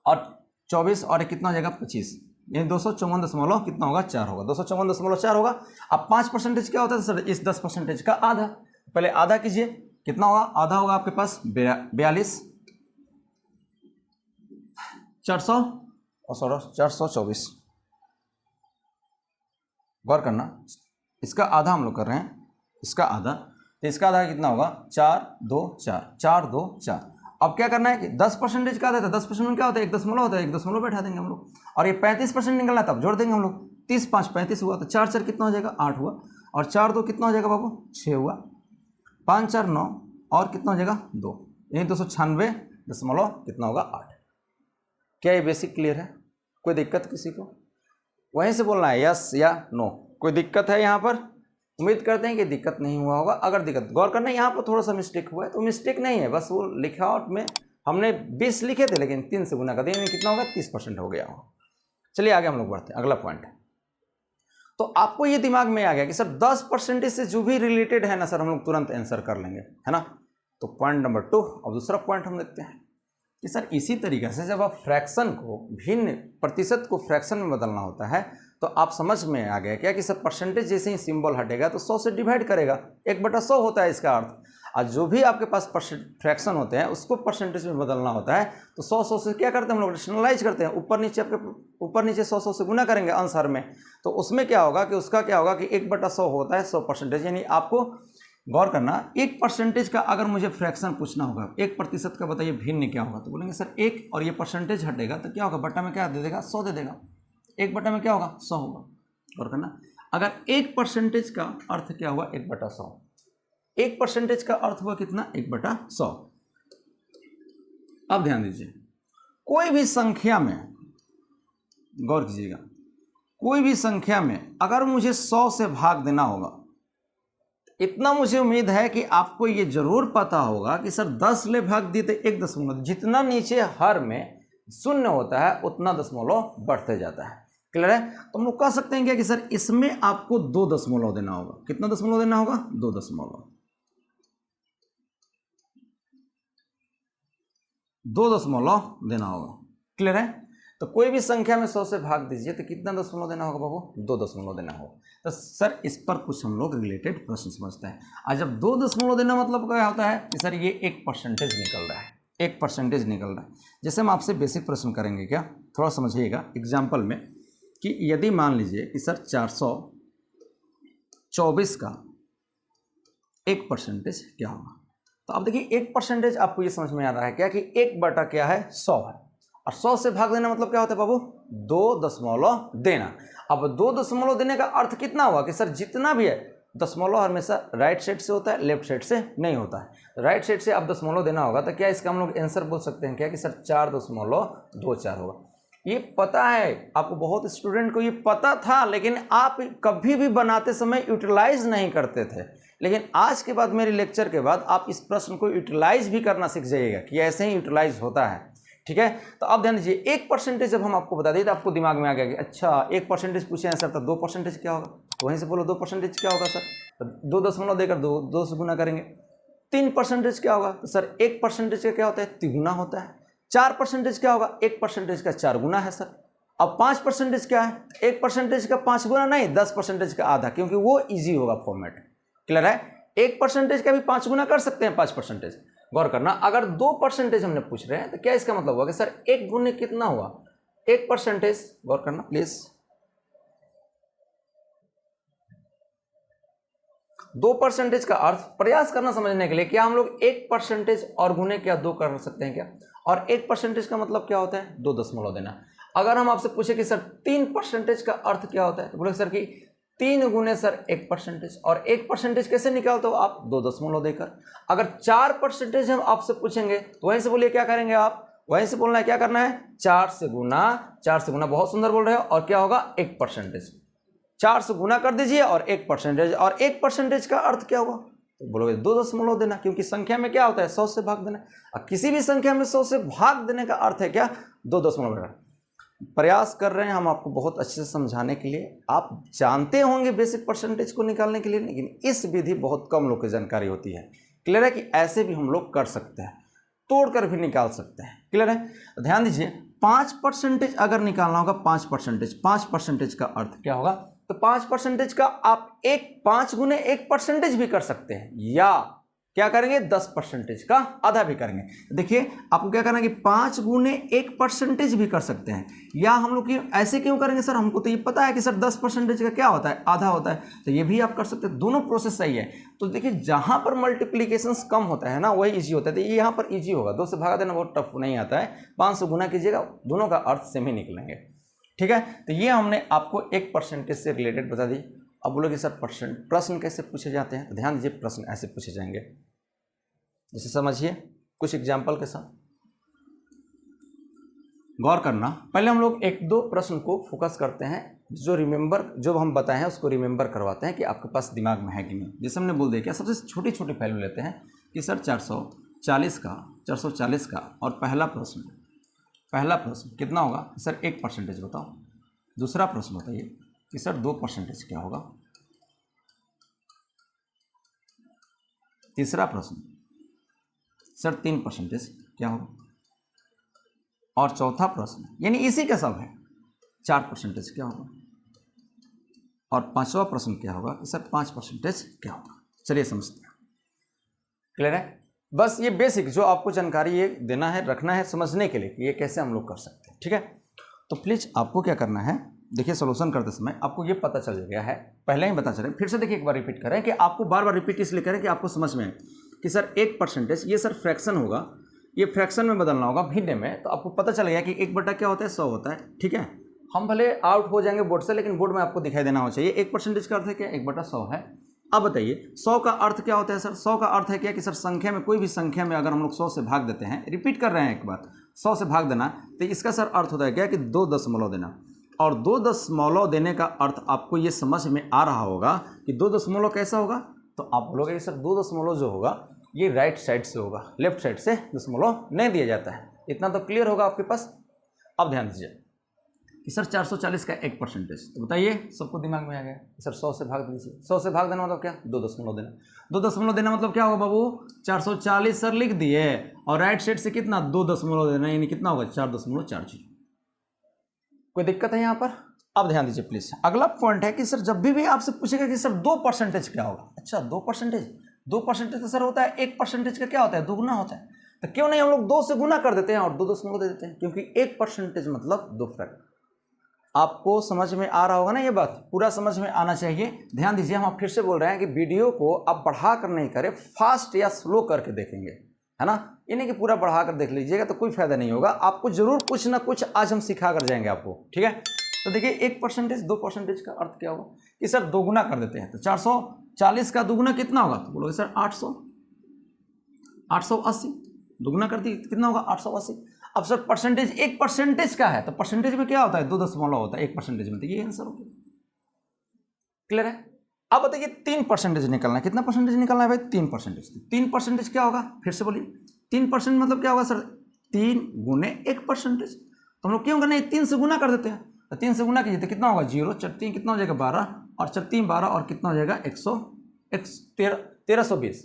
और 24 और कितना हो जाएगा 25, यानी 254 कितना होगा 4 होगा, 254.4 होगा। अब 5% क्या होता है सर, इस 10% का आधा। पहले आधा कीजिए, कितना होगा, आधा होगा आपके पास 42, 424। गौर करना, इसका आधा हम लोग कर रहे हैं, इसका आधा, तो इसका आधा कितना होगा 4 2 4, 4 2 4। अब क्या करना है कि 10% का आधा था, 10% क्या होता है, 1 दशमलव होता है, 1 दशमलव बैठा देंगे हम लोग, और ये 35% निकलना तब जोड़ देंगे हम लोग। 30 5 35 हुआ, तो 4 4 कितना हो जाएगा 8 हुआ, और 4 2 कितना हो जाएगा बाबू 6 हुआ, 5 4 9 और कितना हो जाएगा 2, यानी 296 कितना होगा 8। क्या ये बेसिक क्लियर है? कोई दिक्कत किसी को? वहीं से बोलना है यस या नो। कोई दिक्कत है यहाँ पर? उम्मीद करते हैं कि दिक्कत नहीं हुआ होगा। अगर दिक्कत, गौर करना यहाँ पर थोड़ा सा मिस्टेक हुआ है, तो मिस्टेक नहीं है, बस वो लिखावट में हमने 20 लिखे थे लेकिन 3 से गुना कर दिया, यानी कितना होगा 30% हो गया होगा। चलिए आगे हम लोग बढ़ते हैं, अगला पॉइंट। तो आपको ये दिमाग में आ गया कि सर 10% से जो भी रिलेटेड है ना सर, हम लोग तुरंत आंसर कर लेंगे, है ना। तो पॉइंट नंबर 2। अब दूसरा पॉइंट हम देखते हैं कि सर इसी तरीके से जब आप फ्रैक्शन को, भिन्न प्रतिशत को फ्रैक्शन में बदलना होता है, तो आप समझ में आ गया क्या कि सर परसेंटेज जैसे ही सिंबल हटेगा तो 100 से डिवाइड करेगा, 1/100 होता है इसका अर्थ। और जो भी आपके पास फ्रैक्शन होते हैं उसको परसेंटेज में बदलना होता है, तो 100 से क्या करते हैं हम लोग, रेशनलाइज करते हैं, ऊपर नीचे 100 से गुना करेंगे आंसर में। तो उसमें क्या होगा कि उसका क्या होगा कि 1/100 होता है 100%। यानी आपको गौर करना, 1% का अगर मुझे फ्रैक्शन पूछना होगा, 1% का बताइए भिन्न क्या होगा, तो बोलेंगे सर 1 और ये परसेंटेज हटेगा तो क्या होगा, बट्टा में क्या दे देगा 100 दे देगा, 1 बट्टा में क्या होगा 100 होगा। गौर करना, अगर 1% का अर्थ क्या हुआ 1/100, 1% का अर्थ हुआ कितना 1/100। अब ध्यान दीजिए, कोई भी संख्या में, गौर कीजिएगा, कोई भी संख्या में अगर मुझे 100 से भाग देना होगा, इतना मुझे उम्मीद है कि आपको ये जरूर पता होगा कि सर 10 ले भाग दिए तो 1 दशमलव, जितना नीचे हर में शून्य होता है उतना दशमलव बढ़ते जाता है। क्लियर है? तो हम लोग कह सकते हैं क्या कि सर इसमें आपको 2 दशमलव देना होगा। कितना दशमलव देना होगा, 2 दशमलव, 2 दशमलव देना होगा। क्लियर है? तो कोई भी संख्या में 100 से भाग दीजिए तो कितना दशमलव देना होगा बाबू, 2 दशमलव देना होगा। तो सर इस पर कुछ हम लोग रिलेटेड प्रश्न समझते हैं। आज जब 2 दशमलव देना मतलब क्या होता है कि सर ये 1% निकल रहा है, 1% निकल रहा है। जैसे हम आपसे बेसिक प्रश्न करेंगे, क्या थोड़ा समझिएगा एग्जाम्पल में, कि यदि मान लीजिए कि सर 424 का 1% क्या होगा। तो अब देखिए 1% आपको ये समझ में आ रहा है क्या कि 1 बटा क्या है 100 है, और 100 से भाग देना मतलब क्या होता है बाबू, 2 दशमलव देना। अब 2 दशमलव देने का अर्थ कितना हुआ कि सर जितना भी है दशमलव हमेशा राइट साइड से होता है, लेफ्ट साइड से नहीं होता है। राइट साइड से आप दशमलव देना होगा तो क्या इसका हम लोग आंसर बोल सकते हैं क्या कि सर 4.24 होगा। ये पता है आपको, बहुत स्टूडेंट को ये पता था, लेकिन आप कभी भी बनाते समय यूटिलाइज नहीं करते थे। लेकिन आज के बाद मेरे लेक्चर के बाद आप इस प्रश्न को यूटिलाइज भी करना सीख जाइएगा कि ऐसे ही यूटिलाइज होता है। ठीक है, तो अब ध्यान दीजिए 1% जब हम आपको बता दें तो आपको दिमाग में आ गया कि अच्छा 1% पूछे हैं सर, तो 2% क्या होगा, तो वहीं से बोलो 2% क्या होगा सर, तो 2 देकर 2 से गुना करेंगे। 3% क्या होगा, तो सर 1% का क्या होता है, तिगुना होता है। 4% क्या होगा, 1% का 4 गुना है सर। अब 5% क्या है, 1% का 5 गुना नहीं, 10% का आधा, क्योंकि वो इजी होगा फॉर्मेट। क्लियर है, 1% का भी 5 गुना कर सकते हैं 5%। गौर करना, अगर 2% हमने पूछ रहे हैं तो क्या इसका मतलब हुआ कि सर 1 गुने कितना हुआ, 1%। गौर करना प्लीज, 2% का अर्थ प्रयास करना समझने के लिए, क्या हम लोग 1% और गुने क्या 2 कर सकते हैं क्या, और 1% का मतलब क्या होता है, 2 दशमलव देना। अगर हम आपसे पूछे कि सर 3% का अर्थ क्या होता है, तो बोले सर कि 3 गुने सर 1%, और 1% कैसे निकालते हो आप, 2 दशमलव देकर। अगर 4% हम आपसे पूछेंगे तो वहीं से बोलिए क्या करेंगे आप, वहीं से बोलना है क्या करना है, 4 से गुना, 4 से गुना, बहुत सुंदर बोल रहे हो, और क्या होगा 1%। 4 से गुना कर दीजिए और 1%, और 1% का अर्थ क्या हुआ, तो बोलोगे 2 दशमलव देना, क्योंकि संख्या में क्या होता है 100 से भाग देना, और किसी भी संख्या में 100 से भाग देने का अर्थ है क्या, 2 दशमलव देना। प्रयास कर रहे हैं हम आपको बहुत अच्छे से समझाने के लिए, आप जानते होंगे बेसिक परसेंटेज को निकालने के लिए, लेकिन इस विधि बहुत कम लोग की जानकारी होती है। क्लियर है कि ऐसे भी हम लोग कर सकते हैं, तोड़कर भी निकाल सकते हैं। क्लियर है, ध्यान दीजिए 5% अगर निकालना होगा, 5% का अर्थ क्या होगा, तो 5% का आप 5 गुने 1% भी कर सकते हैं, या क्या करेंगे 10% का आधा भी करेंगे। देखिए आपको क्या करना है कि 5 गुने 1% भी कर सकते हैं, या हम लोग ऐसे क्यों करेंगे सर, हमको तो ये पता है कि सर 10% का क्या होता है, आधा होता है, तो ये भी आप कर सकते हैं, दोनों प्रोसेस सही है। तो देखिए जहां पर मल्टीप्लीकेशन कम होता है ना वही इजी होता है, तो ये यहाँ पर इजी होगा, 2 से भागा देना बहुत टफ नहीं आता है, 5 से गुना कीजिएगा, दोनों का अर्थ सेम ही निकलेंगे। ठीक है, तो ये हमने आपको 1% से रिलेटेड बता दी। अब बोलोगे सर प्रश्न कैसे पूछे जाते हैं, तो ध्यान दीजिए प्रश्न ऐसे पूछे जाएंगे, जैसे समझिए कुछ एग्जाम्पल के साथ गौर करना। पहले हम लोग 1-2 प्रश्न को फोकस करते हैं, जो हम बताए हैं उसको रिमेंबर करवाते हैं कि आपके पास दिमाग में है कि नहीं। जैसे हमने बोल दिया क्या, सबसे छोटी छोटी वैल्यू लेते हैं कि सर 440 का और पहला प्रश्न कितना होगा सर, 1% बताओ। दूसरा प्रश्न बताइए कि सर 2% क्या होगा। तीसरा प्रश्न सर 3% क्या होगा। और चौथा प्रश्न यानी इसी का सब है 4% क्या होगा। और पांचवा प्रश्न क्या होगा कि सर 5% क्या होगा। चलिए समझते हैं, क्लियर है। बस ये बेसिक जो आपको जानकारी ये देना है, रखना है समझने के लिए कि ये कैसे हम लोग कर सकते हैं। ठीक है, तो प्लीज आपको क्या करना है, देखिए सोल्यूशन करते समय आपको ये पता चल गया है, पहले ही पता चले, फिर से देखिए एक बार रिपीट करें कि आपको बार बार रिपीट इसलिए करें कि आपको समझ में आए कि सर 1% ये सर फ्रैक्शन होगा, ये फ्रैक्शन में बदलना होगा भिन्न में, तो आपको पता चल गया कि 1 बटा क्या होता है 100 होता है। ठीक है, हम भले आउट हो जाएंगे बोर्ड से, लेकिन बोर्ड में आपको दिखाई देना हो चाहिए। 1% का अर्थ है क्या, 1/100 है। अब बताइए 100 का अर्थ क्या होता है सर, 100 का अर्थ है क्या कि सर संख्या में, कोई भी संख्या में अगर हम लोग 100 से भाग देते हैं, रिपीट कर रहे हैं एक बात, 100 से भाग देना, तो इसका सर अर्थ होता है क्या कि 2 दशमलव देना। और 2 दशमलव देने का अर्थ आपको ये समझ में आ रहा होगा कि 2 दशमलव कैसा होगा, तो आप बोलोगे सर 2 दशमलव जो होगा ये राइट साइड से होगा, लेफ्ट साइड से दशमलव नहीं दिया जाता है। इतना तो क्लियर होगा आपके पास। अब ध्यान दीजिए कि सर 440 का 1%, तो बताइए सबको दिमाग में आ गया सर 100 से भाग दीजिए। 100 से भाग देना मतलब क्या, 2 दशमलव देना। 2 दशमलव देना मतलब क्या होगा बाबू, 440 सर लिख दिए, और राइट साइड से कितना 2 दशमलव देना, यानी कितना होगा 4.40। कोई दिक्कत है यहाँ पर। अब ध्यान दीजिए प्लीज, अगला पॉइंट है कि सर जब भी आपसे पूछेगा कि सर 2% क्या होगा, अच्छा 2% तो सर होता है 1% का क्या होता है, दुगुना होता है, तो क्यों नहीं हम लोग 2 से गुना कर देते हैं और 2 दशमलव दे देते हैं, क्योंकि 1% मतलब 2 फैक्टर। आपको समझ में आ रहा होगा ना, ये बात पूरा समझ में आना चाहिए। ध्यान दीजिए, हम फिर से बोल रहे हैं कि वीडियो को आप बढ़ा कर नहीं करें, फास्ट या स्लो करके देखेंगे, है ना। ये नहीं कि पूरा बढ़ा कर देख लीजिएगा तो कोई फायदा नहीं होगा, आपको जरूर कुछ ना कुछ आज हम सिखा कर जाएंगे आपको। ठीक है, तो देखिए 1%, 2% का अर्थ क्या होगा कि सर दोगुना कर देते हैं, तो 440 का दोगुना कितना होगा, तो बोलोगे सर 880। दोगुना कर दी कितना होगा 880। अब सर परसेंटेज 1% का है, तो परसेंटेज में क्या होता है 2 दशमलव होता है 1% में, तो ये आंसर हो गया। क्लियर है। अब बताइए 3% निकलना है, कितना परसेंटेज निकलना है भाई? 3%। 3% क्या होगा, फिर से बोलिए। 3% मतलब क्या होगा सर? 3 गुने 1%। तो हम लोग क्यों करना है, 3 से गुना कर देते हैं। तो 3 से गुना कीजिए तो कितना होगा? 0, 4 कितना हो जाएगा? 12, और 4 12, और कितना हो जाएगा? 1320।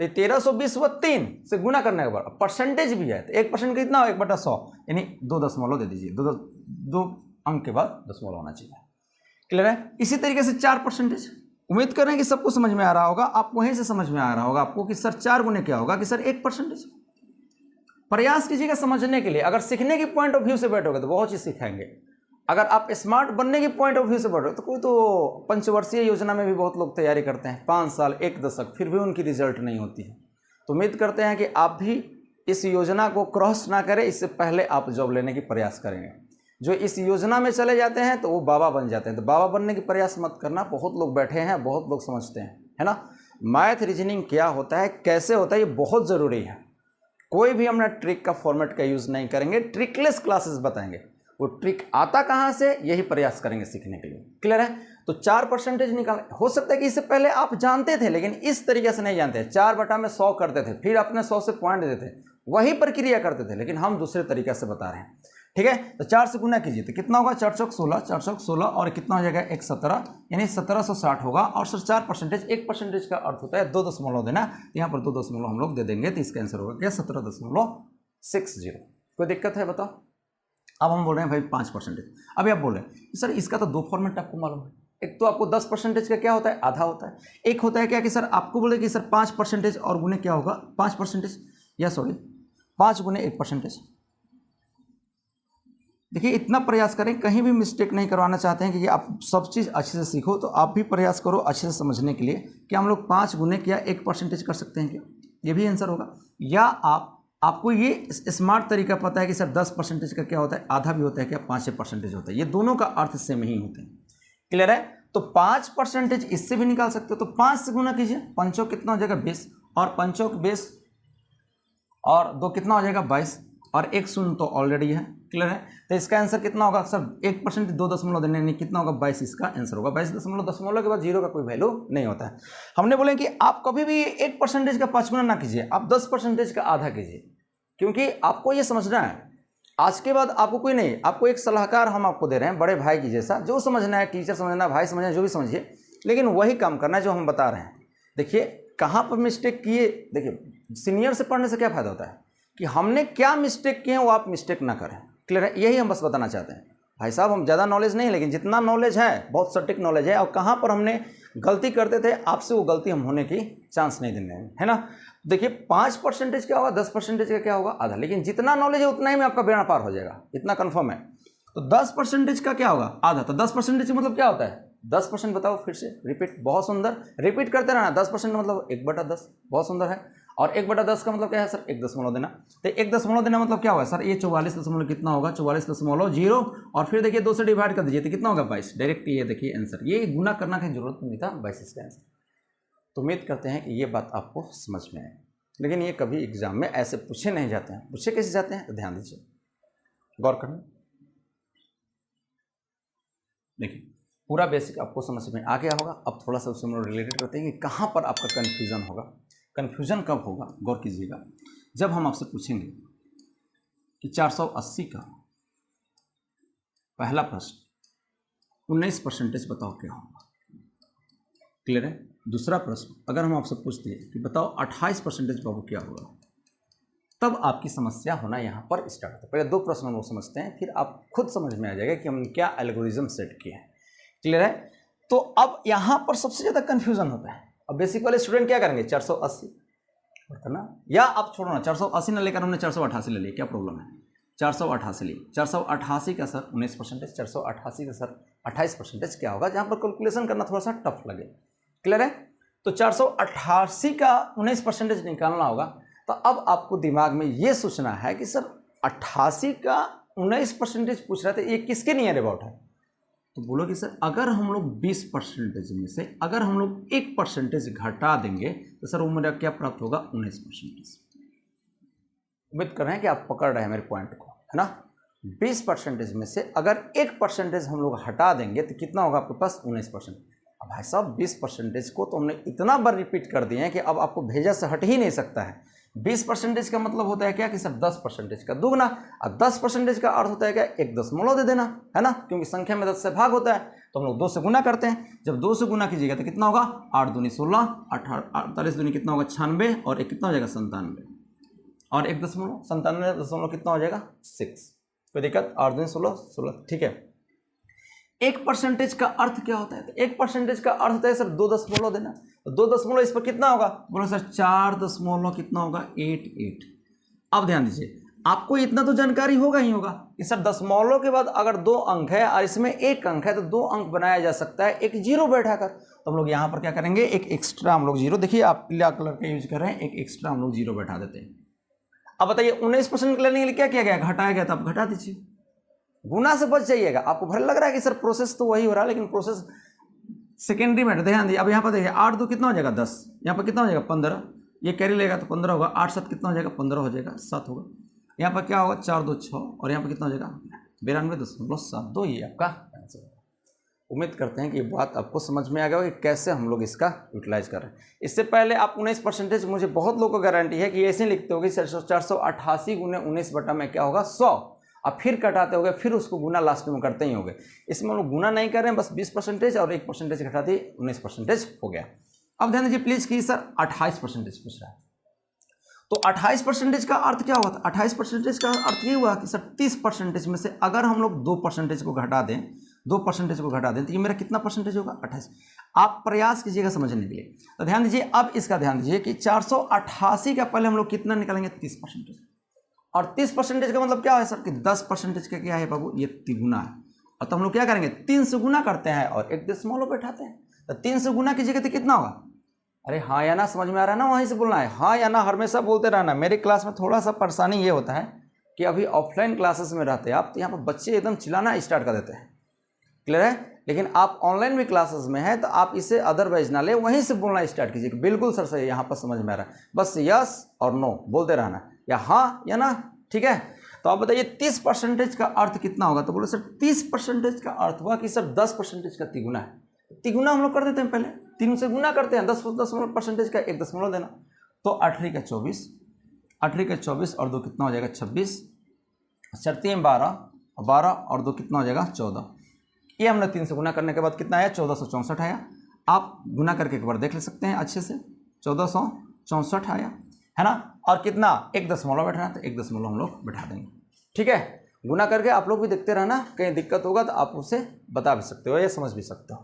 तो 1320 व 3 से गुना करने के बाद परसेंटेज भी है, तो 1% कितना हो? 1/100, यानी 2 दशमलव दे दीजिए। दो अंक के बाद दशमलव होना चाहिए। क्लियर है? इसी तरीके से 4%। उम्मीद कर रहे हैं कि सबको समझ में आ रहा होगा, आप वहीं से समझ में आ रहा होगा आपको कि सर 4 गुने क्या होगा, कि सर 1%। प्रयास कीजिएगा समझने के लिए। अगर सीखने की पॉइंट ऑफ व्यू से बैठोगे तो बहुत चीज सिखाएंगे। अगर आप स्मार्ट बनने की पॉइंट ऑफ व्यू से बैठोगे तो कोई तो पंचवर्षीय योजना में भी बहुत लोग तैयारी करते हैं, 5 साल 1 दशक, फिर भी उनकी रिजल्ट नहीं होती है। तो उम्मीद करते हैं कि आप भी इस योजना को क्रॉस ना करें, इससे पहले आप जॉब लेने की प्रयास करेंगे। जो इस योजना में चले जाते हैं तो वो बाबा बन जाते हैं। तो बाबा बनने की प्रयास मत करना। बहुत लोग बैठे हैं, बहुत लोग समझते हैं, है ना। मैथ रीजनिंग क्या होता है, कैसे होता है, ये बहुत ज़रूरी है। कोई भी हमने ट्रिक का फॉर्मेट का यूज़ नहीं करेंगे, ट्रिकलेस क्लासेस बताएंगे। वो ट्रिक आता कहाँ से, यही प्रयास करेंगे सीखने के लिए। क्लियर है? तो 4% निकाल, हो सकता है कि इससे पहले आप जानते थे लेकिन इस तरीके से नहीं जानते। 4/100 करते थे, फिर अपने 100 से पॉइंट देते थे, वही प्रक्रिया करते थे, लेकिन हम दूसरे तरीके से बता रहे हैं। ठीक है? तो 4 से गुना कीजिए तो कितना होगा? 4 चौक 16, 4 चौक 16, और कितना हो जाएगा? 1 17, यानी 1760 होगा। और सर 4%, 1% का अर्थ होता है 2 दशमलव देना। यहाँ पर 2 दशमलव हम लोग दे देंगे, तो इसका आंसर होगा क्या? 17.60। कोई दिक्कत है बताओ? अब हम बोल रहे हैं भाई 5%। अभी आप बोल रहे हैं सर इसका तो 2 फॉर्मेट आपको मालूम है। एक तो आपको 10% का क्या होता है? आधा होता है। एक होता है क्या कि सर आपको बोले कि सर 5% और गुने क्या होगा? 5%, या सॉरी 5 गुने 1%। देखिए इतना प्रयास करें, कहीं भी मिस्टेक नहीं करवाना चाहते हैं कि आप सब चीज़ अच्छे से सीखो, तो आप भी प्रयास करो अच्छे से समझने के लिए। कि हम लोग 5 गुने क्या 1% कर सकते हैं क्या? ये भी आंसर होगा। या आपको ये स्मार्ट तरीका पता है कि सर 10% का क्या होता है? आधा भी होता है क्या? 5% होता है। ये दोनों का अर्थ सेम ही होते हैं। क्लियर है? तो 5% इससे भी निकाल सकते हो। तो 5 से गुना कीजिए, 5 कितना हो जाएगा? 20, और 5 20, और 2 कितना हो जाएगा? 22, और 1 शून्य तो ऑलरेडी है। क्लियर है? तो इसका आंसर कितना होगा सर? 1% 2 दशमलव देने, नहीं कितना होगा? 22 इसका आंसर होगा। 22 दशमलव के बाद 0 का कोई वैल्यू नहीं होता है। हमने बोले कि आप कभी भी 1% का 5 गुना ना कीजिए, आप 10% का आधा कीजिए। क्योंकि आपको ये समझना है, आज के बाद आपको कोई नहीं, आपको एक सलाहकार हम आपको दे रहे हैं, बड़े भाई की जैसा। जो समझना है, टीचर समझना है, भाई समझना है, जो भी समझिए, लेकिन वही काम करना है जो हम बता रहे हैं। देखिए कहाँ पर मिस्टेक किए, देखिए सीनियर से पढ़ने से क्या फ़ायदा होता है कि हमने क्या मिस्टेक किए हैं वो आप मिस्टेक ना करें। क्लियर है? यही हम बस बताना चाहते हैं। भाई साहब हम ज़्यादा नॉलेज नहीं, लेकिन जितना नॉलेज है बहुत सटीक नॉलेज है, और कहाँ पर हमने गलती करते थे आपसे वो गलती हम होने की चांस नहीं देने हैं, है ना। देखिए 5% क्या होगा? 10% का क्या होगा? आधा। लेकिन जितना नॉलेज है उतना ही में आपका बेड़ा पार हो जाएगा, इतना कन्फर्म है। तो 10% का क्या होगा? आधा। तो 10% मतलब क्या होता है? 10% बताओ फिर से, रिपीट। बहुत सुंदर, रिपीट करते रहना। 10% मतलब 1/10, बहुत सुंदर है। और 1/10 का मतलब क्या है सर? 1 दशमलव देना। तो 1 दशमलव देना मतलब क्या होगा सर? ये 44 दशमलव कितना होगा? 44.0, और फिर देखिए 2 से डिवाइड कर दीजिए तो कितना होगा? 22। डायरेक्ट ये देखिए आंसर, ये गुना करना की जरूरत नहीं था, 22 इसका आंसर। तो उम्मीद करते हैं कि ये बात आपको समझ में आए। लेकिन ये कभी एग्जाम में ऐसे पूछे नहीं जाते हैं। पूछे कैसे जाते हैं? तो ध्यान दीजिए, गौर करना। देखिए पूरा बेसिक आपको समझ में आ गया होगा। अब थोड़ा सा उससे हम लोग रिलेटेड करते हैं कि कहाँ पर आपका कन्फ्यूजन होगा। कन्फ्यूजन कब होगा? गौर कीजिएगा, जब हम आपसे पूछेंगे कि 480 का पहला प्रश्न 19% बताओ क्या होगा। क्लियर है? दूसरा प्रश्न अगर हम आपसे पूछते हैं कि बताओ 28% बाबू क्या होगा, तब आपकी समस्या होना यहाँ पर स्टार्ट होता है। पहले 2 प्रश्न हम लोग समझते हैं, फिर आप खुद समझ में आ जाएगा कि हमने क्या एल्गोरिज्म सेट किया है। क्लियर है? तो अब यहाँ पर सबसे ज़्यादा कन्फ्यूजन होता है। अब बेसिक वाले स्टूडेंट क्या करेंगे? 480 करना, या आप छोड़ो ना, 480 ना लेकर हमने 488 ले लिया, क्या प्रॉब्लम है? 488 लिए, 488 का सर 19%, 488 का सर 28% क्या होगा? जहाँ पर कैलकुलेशन करना थोड़ा सा टफ लगे। क्लियर है? तो 488 का 19% निकालना होगा। तो अब आपको दिमाग में ये सोचना है कि सर 88 का 19% पूछ रहा था, ये किसके नियर अबाउट है? तो बोलो कि सर अगर हम लोग 20% में से अगर हम लोग 1% घटा देंगे तो सर वो मेरा क्या प्राप्त होगा? 19%। उम्मीद कर रहे हैं कि आप पकड़ रहे हैं मेरे पॉइंट को, है ना। 20% में से अगर 1% हम लोग हटा देंगे तो कितना होगा आपके पास? 19%। अब भाई साहब 20% को तो हमने इतना बार रिपीट कर दिए हैं कि अब आपको भेजा से हट ही नहीं सकता है। 20% का मतलब होता है क्या कि सर 10% का दुगना, और 10% का अर्थ होता है क्या, 1 दशमलव दे देना, है ना, क्योंकि संख्या में 10 से भाग होता है तो हम लोग 2 से गुना करते हैं। जब 2 से गुना कीजिएगा तो कितना होगा, 8 दूनी 16, 48 दूनी कितना होगा 96, और एक कितना हो जाएगा 97, और 1.97 कितना हो जाएगा 6। कोई दिक्कत, 8 दूनी 16, 16, ठीक है। 1% का अर्थ क्या होता है, तो 1% का अर्थ होता है सर 2 दशमलव देना, तो 2 दशमलव इस पर कितना होगा, बोलो सर 4 दशमलव कितना होगा 88। अब ध्यान दीजिए, आपको इतना तो जानकारी होगा ही होगा कि सर दशमलव के बाद अगर 2 अंक है और इसमें 1 अंक है तो 2 अंक बनाया जा सकता है एक जीरो बैठाकर। तो हम लोग यहाँ पर क्या करेंगे, एक एक्स्ट्रा हम लोग जीरो, देखिए आप पीला कलर का यूज कर रहे हैं, एक एक्स्ट्रा हम लोग जीरो बैठा देते हैं। अब बताइए 19% लेने के लिए क्या किया गया, घटाया गया, तो आप घटा दीजिए, गुना से बच जाइएगा। आपको भले लग रहा है कि सर प्रोसेस तो वही हो रहा है, लेकिन प्रोसेस सेकेंडरी मैटर, ध्यान दिए। अब यहाँ पर देखिए 8 2 कितना हो जाएगा 10, यहाँ पर कितना हो जाएगा 15, ये कैरी लेगा तो 15 होगा, 8 7 कितना हो जाएगा 15 हो जाएगा, 7 होगा। यहाँ पर क्या होगा 4 2 6, और यहाँ पर कितना हो जाएगा 92.72, ये आपका आंसर है। उम्मीद करते हैं कि ये बात आपको समझ में आ गया होगा कि कैसे हम लोग इसका यूटिलाइज कर रहे हैं। इससे पहले आप 19%, मुझे बहुत लोगों को गारंटी है कि ऐसे लिखते होगे 488 गुने 19 बटा में क्या होगा 100, अब फिर कटाते होगे, फिर उसको गुना लास्ट में करते ही होगे। इसमें हम लोग गुना नहीं कर रहे हैं, बस 20% और 1% घटा दिए, 19% हो गया। अब ध्यान दीजिए प्लीज कि सर 28% पूछ रहा है, तो 28% का अर्थ क्या हुआ था, 28% का अर्थ ये हुआ कि सर 30% में से अगर हम लोग 2% को घटा दें, 2% को घटा दें तो ये मेरा कितना परसेंटेज होगा 28। आप प्रयास कीजिएगा समझने के लिए। तो ध्यान दीजिए, अब इसका ध्यान दीजिए कि 488 का पहले हम लोग कितना निकालेंगे 30%, और 30% का मतलब क्या है सर कि 10% का क्या है बाबू, ये तिगुना है। और तो हम लोग क्या करेंगे 3 से गुना करते हैं और 1 दशमलव बैठाते हैं, तो 3 से गुना कीजिएगा तो कितना होगा, अरे हाँ या ना समझ में आ रहा है ना, वहीं से बोलना है, हाँ या ना हमेशा बोलते रहना। मेरे क्लास में थोड़ा सा परेशानी ये होता है कि अभी ऑफलाइन क्लासेस में रहते हैं आप, तो यहाँ पर बच्चे एकदम चिल्लाना स्टार्ट कर देते हैं, क्लियर है। लेकिन आप ऑनलाइन भी क्लासेस में हैं तो आप इसे अदरवाइज ना ले, वहीं से बोलना स्टार्ट कीजिए कि बिल्कुल सर सही, यहाँ पर समझ में आ रहा है, बस यस और नो बोलते रहना, या हाँ या ना, ठीक है। तो आप बताइए 30% का अर्थ कितना होगा, तो बोलो सर 30% का अर्थ हुआ कि सर 10% का तिगुना है। तिगुना हम लोग कर देते हैं, पहले 3 से गुना करते हैं, 10% का 1 दशमलव देना, तो 8 का 24, 8 का 24 और 2 कितना हो जाएगा 26, 4 3 12, 12 और 2 कितना हो जाएगा 14। ये हमने 3 से गुना करने के बाद कितना आया 1464 आया। आप गुना करके एक बार देख ले सकते हैं अच्छे से, 1464 आया, है ना। और कितना 1 दशमलव बैठना, तो 1 दशमलव हम लोग बैठा देंगे, ठीक है। गुना करके आप लोग भी देखते रहना, कहीं दिक्कत होगा तो आप उसे बता भी सकते हो या समझ भी सकते हो।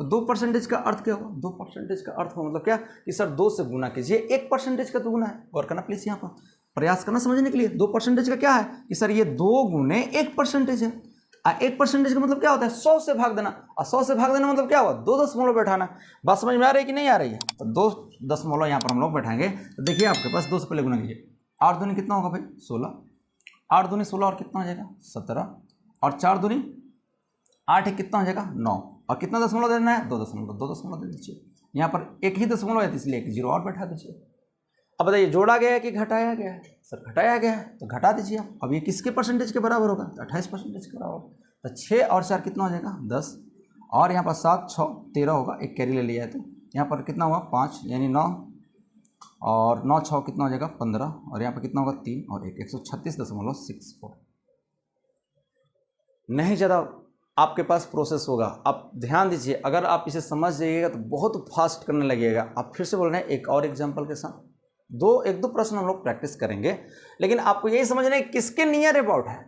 तो 2% का अर्थ क्या होगा, 2% का अर्थ मतलब क्या कि सर 2 से गुना कीजिए, 1% का 2 गुना है, और करना प्लीज, यहाँ पर प्रयास करना समझने के लिए। 2% का क्या है कि सर ये 2 गुने 1% है, 1% का मतलब क्या होता है 100 से भाग देना, और 100 से भाग देना मतलब क्या हुआ 2 दशमलव बैठाना। बात समझ में आ रही है कि नहीं आ रही है, तो 2 दशमलव यहाँ पर हम लोग बैठाएंगे। तो देखिए आपके पास 2 से पहले गुना कीजिए, 8 दूनी कितना होगा भाई 16, 8 दूनी 16 और कितना हो जाएगा 17, और 4 दूनी 8 कितना हो जाएगा 9, और कितना दशमलव देना है 2 दशमलव दे दीजिए। यहाँ पर एक ही दशमलव है इसलिए एक जीरो और बैठा दीजिए। अब बताइए जोड़ा गया है कि घटाया गया है, सर घटाया गया है तो घटा दीजिए आप। अब ये किसके परसेंटेज के बराबर होगा, तो 28% के बराबर, तो 6 और 4 कितना हो जाएगा 10, और यहाँ पर 7 6 13 होगा, एक कैरी ले लिया है तो यहाँ पर कितना हुआ 5 यानी 9, और 9 6 कितना हो जाएगा 15, और यहाँ पर कितना होगा 3 और 1 136.64। नहीं ज़्यादा आपके पास प्रोसेस होगा। आप ध्यान दीजिए, अगर आप इसे समझ जाइएगा तो बहुत फास्ट करने लगिएगा। आप फिर से बोल रहे हैं एक और एग्जाम्पल के साथ, एक दो प्रश्न हम लोग प्रैक्टिस करेंगे, लेकिन आपको यही समझना है किसके नियर अबाउट है,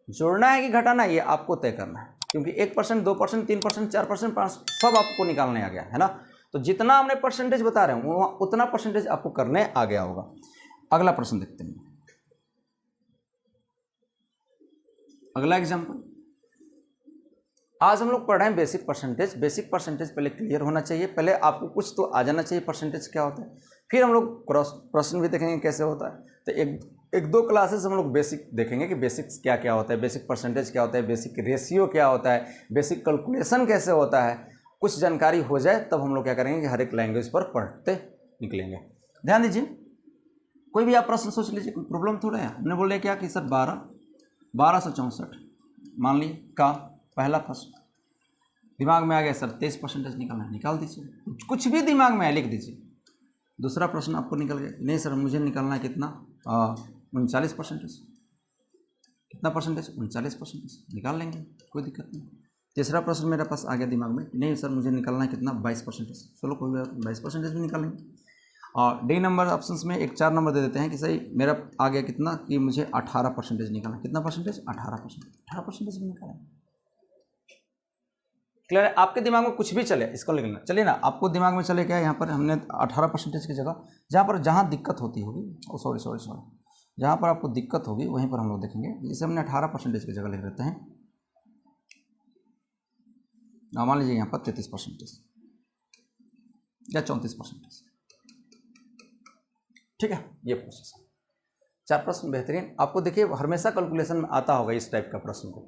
जोड़ना है कि घटाना है, ये आपको तय करना है। क्योंकि 1%, 2%, 3%, 4%, 5 सब आपको निकालने आ गया है ना। तो जितना हमने परसेंटेज बता रहे हैं उतना परसेंटेज आपको करने आ गया होगा। अगला प्रश्न देखते हैं, अगला एग्जाम्पल। आज हम लोग पढ़ रहे हैं बेसिक परसेंटेज। बेसिक परसेंटेज पहले क्लियर होना चाहिए, पहले आपको कुछ तो आ जाना चाहिए परसेंटेज क्या होता है, फिर हम लोग क्रॉस प्रश्न भी देखेंगे कैसे होता है। तो एक दो क्लासेस हम लोग बेसिक देखेंगे कि बेसिक्स क्या क्या होता है, बेसिक परसेंटेज क्या होता है, बेसिक रेशियो क्या होता है, बेसिक कैलकुलेशन कैसे होता है। कुछ जानकारी हो जाए तब हम लोग क्या करेंगे कि हर एक लैंग्वेज पर पढ़ते निकलेंगे। ध्यान दीजिए, कोई भी आप प्रश्न सोच लीजिए, कोई प्रॉब्लम थोड़ा है। हमने बोले क्या कि सर 1264 मान ली का पहला प्रश्न, दिमाग में आ गया सर 23% निकालना है, निकाल दीजिए, कुछ भी दिमाग में है लिख दीजिए। दूसरा प्रश्न आपको निकल गया, नहीं सर मुझे निकालना है कितना 39%। कितना परसेंटेज 39%, निकाल लेंगे कोई दिक्कत नहीं। तीसरा प्रश्न मेरे पास आ गया दिमाग में, नहीं सर मुझे निकालना है कितना 22%, चलो कोई बात 22% भी निकालेंगे। और डी नंबर ऑप्शंस में एक 4 नंबर दे देते हैं कि सही मेरा आ गया कितना कि मुझे 18% निकालना, कितना परसेंटेज 18% भी निकालेंगे। क्लियर है? आपके दिमाग में कुछ भी चले इसको लिखना, चलिए ना, आपको दिमाग में चले क्या यहाँ पर हमने 18% की जगह जहाँ दिक्कत होती होगी, सॉरी जहाँ पर आपको दिक्कत होगी वहीं पर हम लोग देखेंगे। जैसे हमने 18% की जगह लिख देते हैं, मान लीजिए यहाँ पर 33% या 34%, ठीक है। ये प्रोसेस 4 प्रश्न बेहतरीन। आपको देखिए हमेशा कैलकुलेशन में आता होगा इस टाइप का प्रश्न को।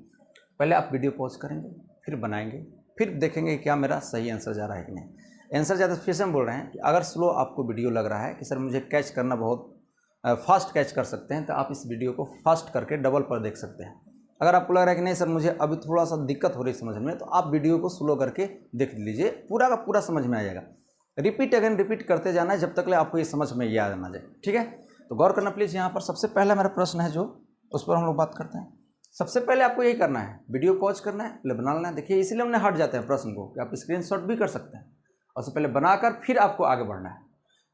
पहले आप वीडियो पॉज करेंगे, फिर बनाएंगे, फिर देखेंगे क्या मेरा सही आंसर जा रहा है कि नहीं। आंसर ज़्यादा फिर से हम बोल रहे हैं कि अगर स्लो आपको वीडियो लग रहा है कि सर मुझे कैच करना बहुत फास्ट कैच कर सकते हैं, तो आप इस वीडियो को फास्ट करके डबल पर देख सकते हैं। अगर आपको लग रहा है कि नहीं सर मुझे अभी थोड़ा सा दिक्कत हो रही है समझ में, तो आप वीडियो को स्लो करके देख लीजिए, पूरा का पूरा समझ में आ जाएगा। रिपीट अगेन रिपीट करते जाना है जब तक आपको ये समझ में याद ना जाए, ठीक है। तो गौर करना प्लीज़। यहाँ पर सबसे पहला मेरा प्रश्न है जो उस पर हम लोग बात करते हैं। सबसे पहले आपको यही करना है, वीडियो पॉज करना है, पहले बना लेना है। देखिए इसीलिए हमने हट जाते हैं प्रश्न को कि आप स्क्रीनशॉट भी कर सकते हैं, और उससे पहले बनाकर फिर आपको आगे बढ़ना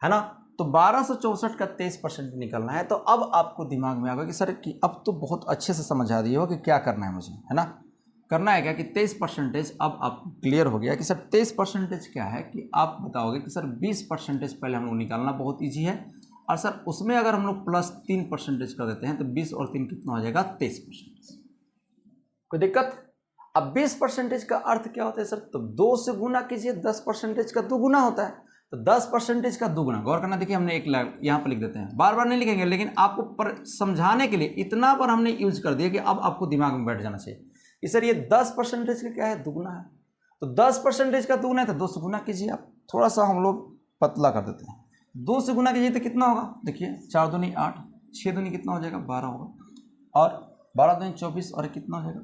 है ना। तो 1264 का 23% निकलना है। तो अब आपको दिमाग में आएगा कि सर कि अब तो बहुत अच्छे से समझ आ रही हो कि क्या करना है मुझे, है ना। करना है क्या कि 23%। अब आपको क्लियर हो गया कि सर 23% क्या है, कि आप बताओगे कि सर 20% पहले हम लोग निकालना बहुत ईजी है, और सर उसमें अगर हम लोग +3% कर देते हैं तो 20 और 3 कितना हो जाएगा 23%। कोई दिक्कत? अब 20% का अर्थ क्या होता है सर, तो 2 से गुना कीजिए, 10% का 2 गुना होता है, तो 10% का 2 गुना। गौर करना, देखिए हमने एक यहाँ पर लिख देते हैं, बार बार नहीं लिखेंगे, लेकिन आपको पर समझाने के लिए इतना पर हमने यूज कर दिया कि अब आपको दिमाग में बैठ जाना चाहिए कि सर ये 10% का क्या है, दुगुना है। तो 10% का दुगुना है तो 2 से गुना कीजिए। आप थोड़ा सा हम लोग पतला कर देते हैं, 2 से गुना कीजिए तो कितना होगा, देखिए 4 दूनी 8, 6 दूनी कितना हो जाएगा 12 होगा, और 12 दूनी 24, और कितना हो जाएगा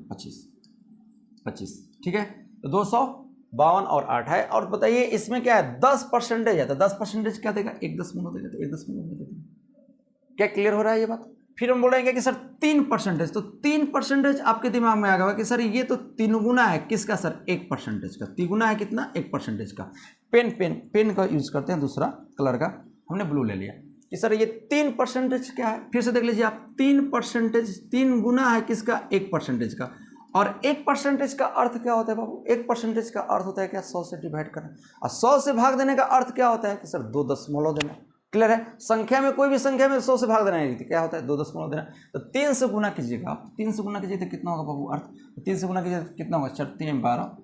25, ठीक है। तो 252 और 8 है। और बताइए इसमें क्या है, 10% है, तो 10% क्या देगा, 1 दशमलव देगा, तो 1 दशमलव देगा। क्या क्लियर हो रहा है ये बात? फिर हम बोलेंगे कि सर 3%, तो 3% आपके दिमाग में आ गया कि सर ये तो 3 गुना है किसका सर, 1% का। 3 गुना है कितना, 1% का। पेन का यूज करते हैं, दूसरा कलर का हमने ब्लू ले लिया कि सर ये 3% क्या है। फिर से देख लीजिए आप, 3%, 3 गुना है किसका, 1% का। और 1% का अर्थ क्या होता है बाबू, 1% का अर्थ होता है क्या, 100 से डिवाइड करना। और 100 से भाग देने का अर्थ क्या होता है कि सर 2 दशमलव देना। क्लियर है? संख्या में कोई भी संख्या में 100 से भाग देना है, क्या होता है 2 दशमलव देना। तो 3 से गुना कीजिएगा आप, 3 से गुना कीजिए तो कितना होगा बाबू अर्थ, तो 3 से गुना कीजिए तो कितना होगा, 4 3 12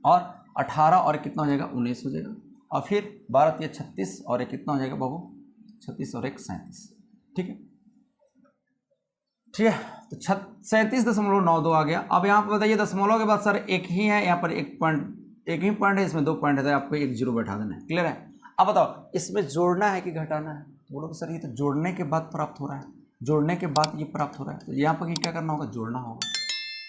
और 18 और कितना हो जाएगा 19 हो जाएगा। और फिर 12 3 36 और एक कितना हो जाएगा बाबू 36 और 1 37, ठीक है। ठीक है, तो 37.92 आ गया। अब यहाँ पर बताइए दशमलव के बाद सर एक ही है, यहाँ पर एक ही पॉइंट है, इसमें 2 पॉइंट है, तो आपको एक 0 बैठा देना है। क्लियर है? अब बताओ इसमें जोड़ना है कि घटाना है, बोलो कि सर ये तो जोड़ने के बाद प्राप्त हो रहा है, जोड़ने के बाद ये प्राप्त हो रहा है, तो यहाँ पर क्या करना होगा, जोड़ना होगा।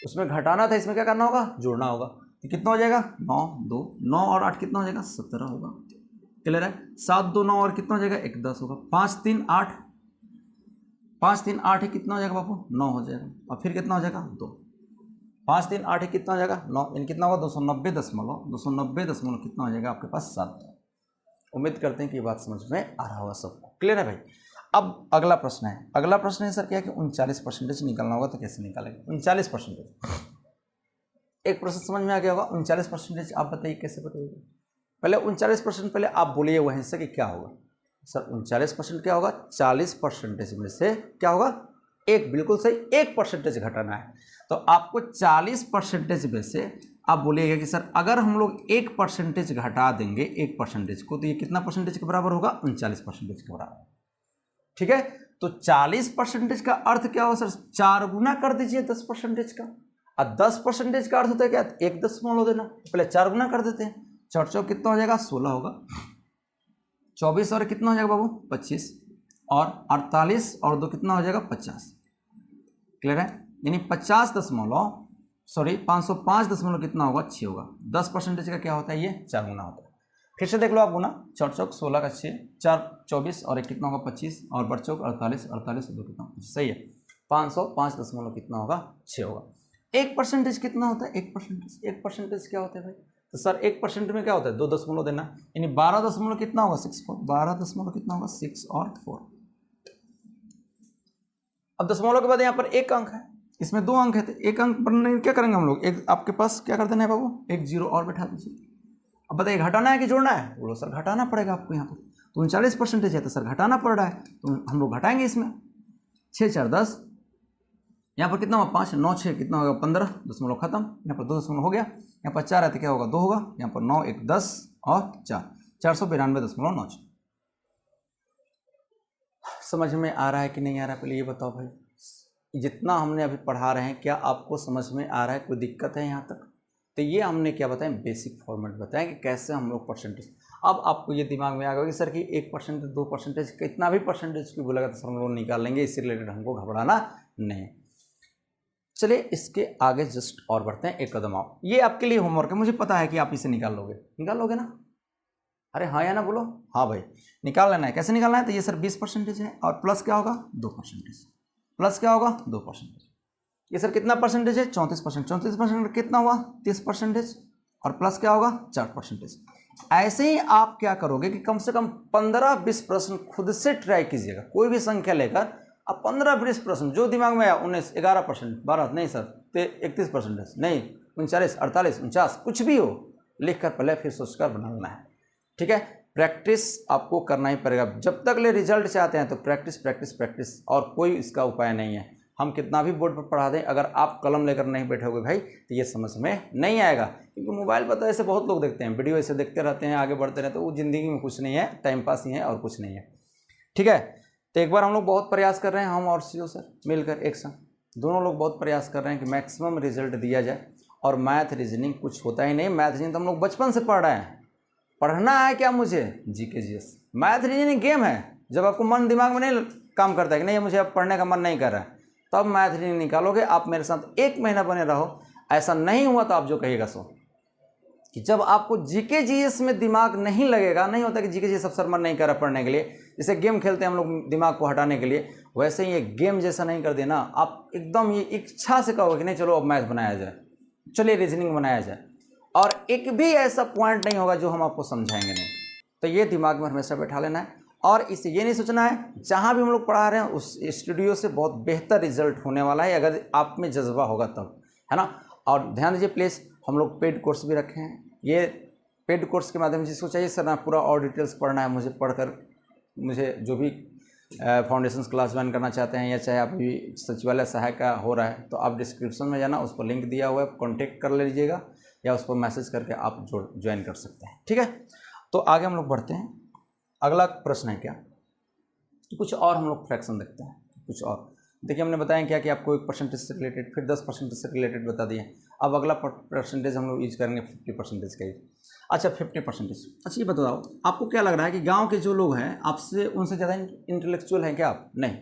उसमें घटाना था, इसमें क्या करना होगा, जोड़ना होगा। तो कितना हो जाएगा 9 और 8 कितना हो जाएगा 17 होगा। क्लियर है? 7 2 9 और कितना हो जाएगा 1 10 होगा। 5 3 8 है, कितना हो जाएगा बापू 9 हो जाएगा। और फिर कितना हो जाएगा 2, 5 3 8 है, कितना हो जाएगा 9, यानी कितना होगा 290 कितना हो जाएगा आपके पास 7। उम्मीद करते हैं कि ये बात समझ में आ रहा होगा सबको। क्लियर है भाई? अब अगला प्रश्न है, सर क्या है कि 39% निकालना होगा, तो कैसे निकालेंगे 39%? एक प्रश्न समझ में आ गया होगा। 39% आप बताइए कैसे बताइएगा। पहले 39% पहले आप बोलिए वहीं से कि क्या होगा सर। 39% क्या होगा, 40% में से क्या होगा, एक, बिल्कुल सही, 1% घटाना है। तो आपको 40% में से आप बोलिएगा कि सर अगर हम लोग 1% घटा देंगे 1% को, तो ये कितना परसेंटेज के बराबर होगा, 39% के बराबर। ठीक है, तो 40% का अर्थ क्या होगा सर, 4 गुना कर दीजिए 10% का। और 10% का अर्थ होता है क्या, 1 दशमलव देना। पहले 4 गुना कर देते हैं, 4 4 कितना हो जाएगा 16 होगा। 24 और कितना हो जाएगा बाबू 25, और 48 और 2 कितना हो जाएगा 50। क्लियर है? यानी 50.50 सॉरी 505 दशमलव कितना होगा 6 होगा। 10% का क्या होता है, ये 4 गुना होता है। फिर से देख लो आप गुना, 4 चौक 16 का 6, 4 24 और 1 कितना होगा 25 और 8 चौक 48, 48 और 2 कितना 25, सही है। 505 दशमलव कितना होगा 6 होगा। 1% कितना होता है, 1% क्या होता है भाई, तो सर 1% में क्या होता है 2 दशमलव देना, यानी 12 दशमलव कितना होगा 64, 12 दशमलव कितना होगा 6 और 4। अब दशमलव के बाद यहाँ पर एक अंक है, इसमें 2 अंक है, तो एक अंक पर क्या करेंगे हम लोग, एक आपके पास क्या कर देना है बाबू, एक जीरो और बैठा दीजिए। अब बताइए घटाना है कि जोड़ना है, बोलो सर घटाना पड़ेगा आपको, यहाँ पर तो 39% है तो सर घटाना पड़ रहा है, तो हम लोग घटाएंगे इसमें। 6 4 10, यहाँ पर कितना होगा 5, 9 6 कितना होगा 15 दशमलव खत्म, यहाँ पर 2 दशमलव हो गया, यहाँ पर 4 है तो क्या होगा 2 होगा, यहाँ पर 9 1 10 और 4, 492.96। समझ में आ रहा है कि नहीं आ रहा है, पहले ये बताओ भाई, जितना हमने अभी पढ़ा रहे हैं क्या आपको समझ में आ रहा है, कोई दिक्कत है यहाँ तक? तो ये हमने क्या बताया, बेसिक फॉर्मेट बताया कि कैसे हम लोग परसेंटेज। अब आपको ये दिमाग में आ गया कि सर कि 1% 2% कितना भी परसेंटेज की बोलेगा तो सर हम लोग निकाल लेंगे, इससे रिलेटेड हमको घबराना नहीं। चलिए इसके आगे जस्ट और बढ़ते हैं, एक कदम आओ, ये आपके लिए होमवर्क है, मुझे पता है कि आप इसे निकाल लोगे ना, अरे हाँ या ना बोलो, हाँ भाई निकाल लेना है। कैसे निकालना है, तो ये सर 20% है और प्लस क्या होगा 2%, प्लस क्या होगा 2%। ये सर कितना परसेंटेज है 34%, 34% कितना हुआ 30% और प्लस क्या होगा 4%। ऐसे ही आप क्या करोगे कि कम से कम 15-20% खुद से ट्राई कीजिएगा, कोई भी संख्या लेकर अब 15-20% जो दिमाग में आया, 19 11% 12 नहीं सर 31% नहीं 39 48 49 कुछ भी हो, लिख कर पहले फिर सोचकर बनाना है, ठीक है। प्रैक्टिस आपको करना ही पड़ेगा, जब तक ले रिजल्ट चाहते हैं तो प्रैक्टिस प्रैक्टिस प्रैक्टिस, और कोई इसका उपाय नहीं है। हम कितना भी बोर्ड पर पढ़ा दें, अगर आप कलम लेकर नहीं बैठोगे भाई तो ये समझ में नहीं आएगा, क्योंकि मोबाइल पर तो ऐसे बहुत लोग देखते हैं, वीडियो ऐसे देखते रहते हैं, आगे बढ़ते रहते हैं, तो वो ज़िंदगी में कुछ नहीं है, टाइम पास ही है और कुछ नहीं है, ठीक है। तो एक बार हम लोग बहुत प्रयास कर रहे हैं, हम और सीओ सर मिलकर एक संग, दोनों लोग बहुत प्रयास कर रहे हैं कि मैक्सिमम रिजल्ट दिया जाए। और मैथ रीजनिंग कुछ होता ही नहीं, मैथ रीजनिंग तो हम लोग बचपन से पढ़ रहे हैं, पढ़ना है क्या मुझे GK GS, math reasoning game है। जब आपको मन दिमाग में नहीं काम करता है कि नहीं मुझे अब पढ़ने का मन नहीं कर रहा है, तब मैथ रीजनिंग निकालोगे। आप मेरे साथ 1 महीना बने रहो, ऐसा नहीं हुआ तो आप जो कहिएगा सो, कि जब आपको जीके जीएस में दिमाग नहीं लगेगा, नहीं होता कि जीके जीएस अफसर मन नहीं कर रहा पढ़ने के लिए, जैसे गेम खेलते हैं हम लोग दिमाग को हटाने के लिए, वैसे ही ये गेम जैसा नहीं कर देना, आप एकदम ये इच्छा से कहोगे कि नहीं चलो अब मैथ बनाया जाए, चलिए रीजनिंग बनाया जाए, और एक भी ऐसा पॉइंट नहीं होगा जो हम आपको समझाएंगे नहीं। तो ये दिमाग में हमेशा बैठा लेना है, और इसे ये नहीं सोचना है जहाँ भी हम लोग पढ़ा रहे हैं उस स्टूडियो से बहुत बेहतर रिजल्ट होने वाला है, अगर आप में जज्बा होगा तब, है ना। और ध्यान दीजिए प्लीज़, हम लोग पेड कोर्स भी रखे हैं, ये पेड कोर्स के माध्यम से जिसको चाहिए सर ना पूरा और डिटेल्स पढ़ना है, मुझे पढ़कर मुझे जो भी फाउंडेशन क्लास ज्वाइन करना चाहते हैं, या चाहे आप भी सचिवालय सहायक का हो रहा है, तो आप डिस्क्रिप्शन में जाना, उस पर लिंक दिया हुआ है, कॉन्टेक्ट कर लीजिएगा, या उस पर मैसेज करके आप ज्वाइन कर सकते हैं, ठीक है। तो आगे हम लोग बढ़ते हैं, अगला प्रश्न है क्या, कुछ और हम लोग फ्रैक्शन देखते हैं, कुछ और देखिए। हमने बताया क्या कि आपको 1% से रिलेटेड, फिर 10% से रिलेटेड बता दिए। अब अगला परसेंटेज हम लोग यूज करेंगे 50% का ही। अच्छा 50%, अच्छा ये बताओ आपको क्या लग रहा है कि गांव के जो लोग हैं आपसे उनसे ज़्यादा इंटेलेक्चुअल हैं क्या आप? नहीं,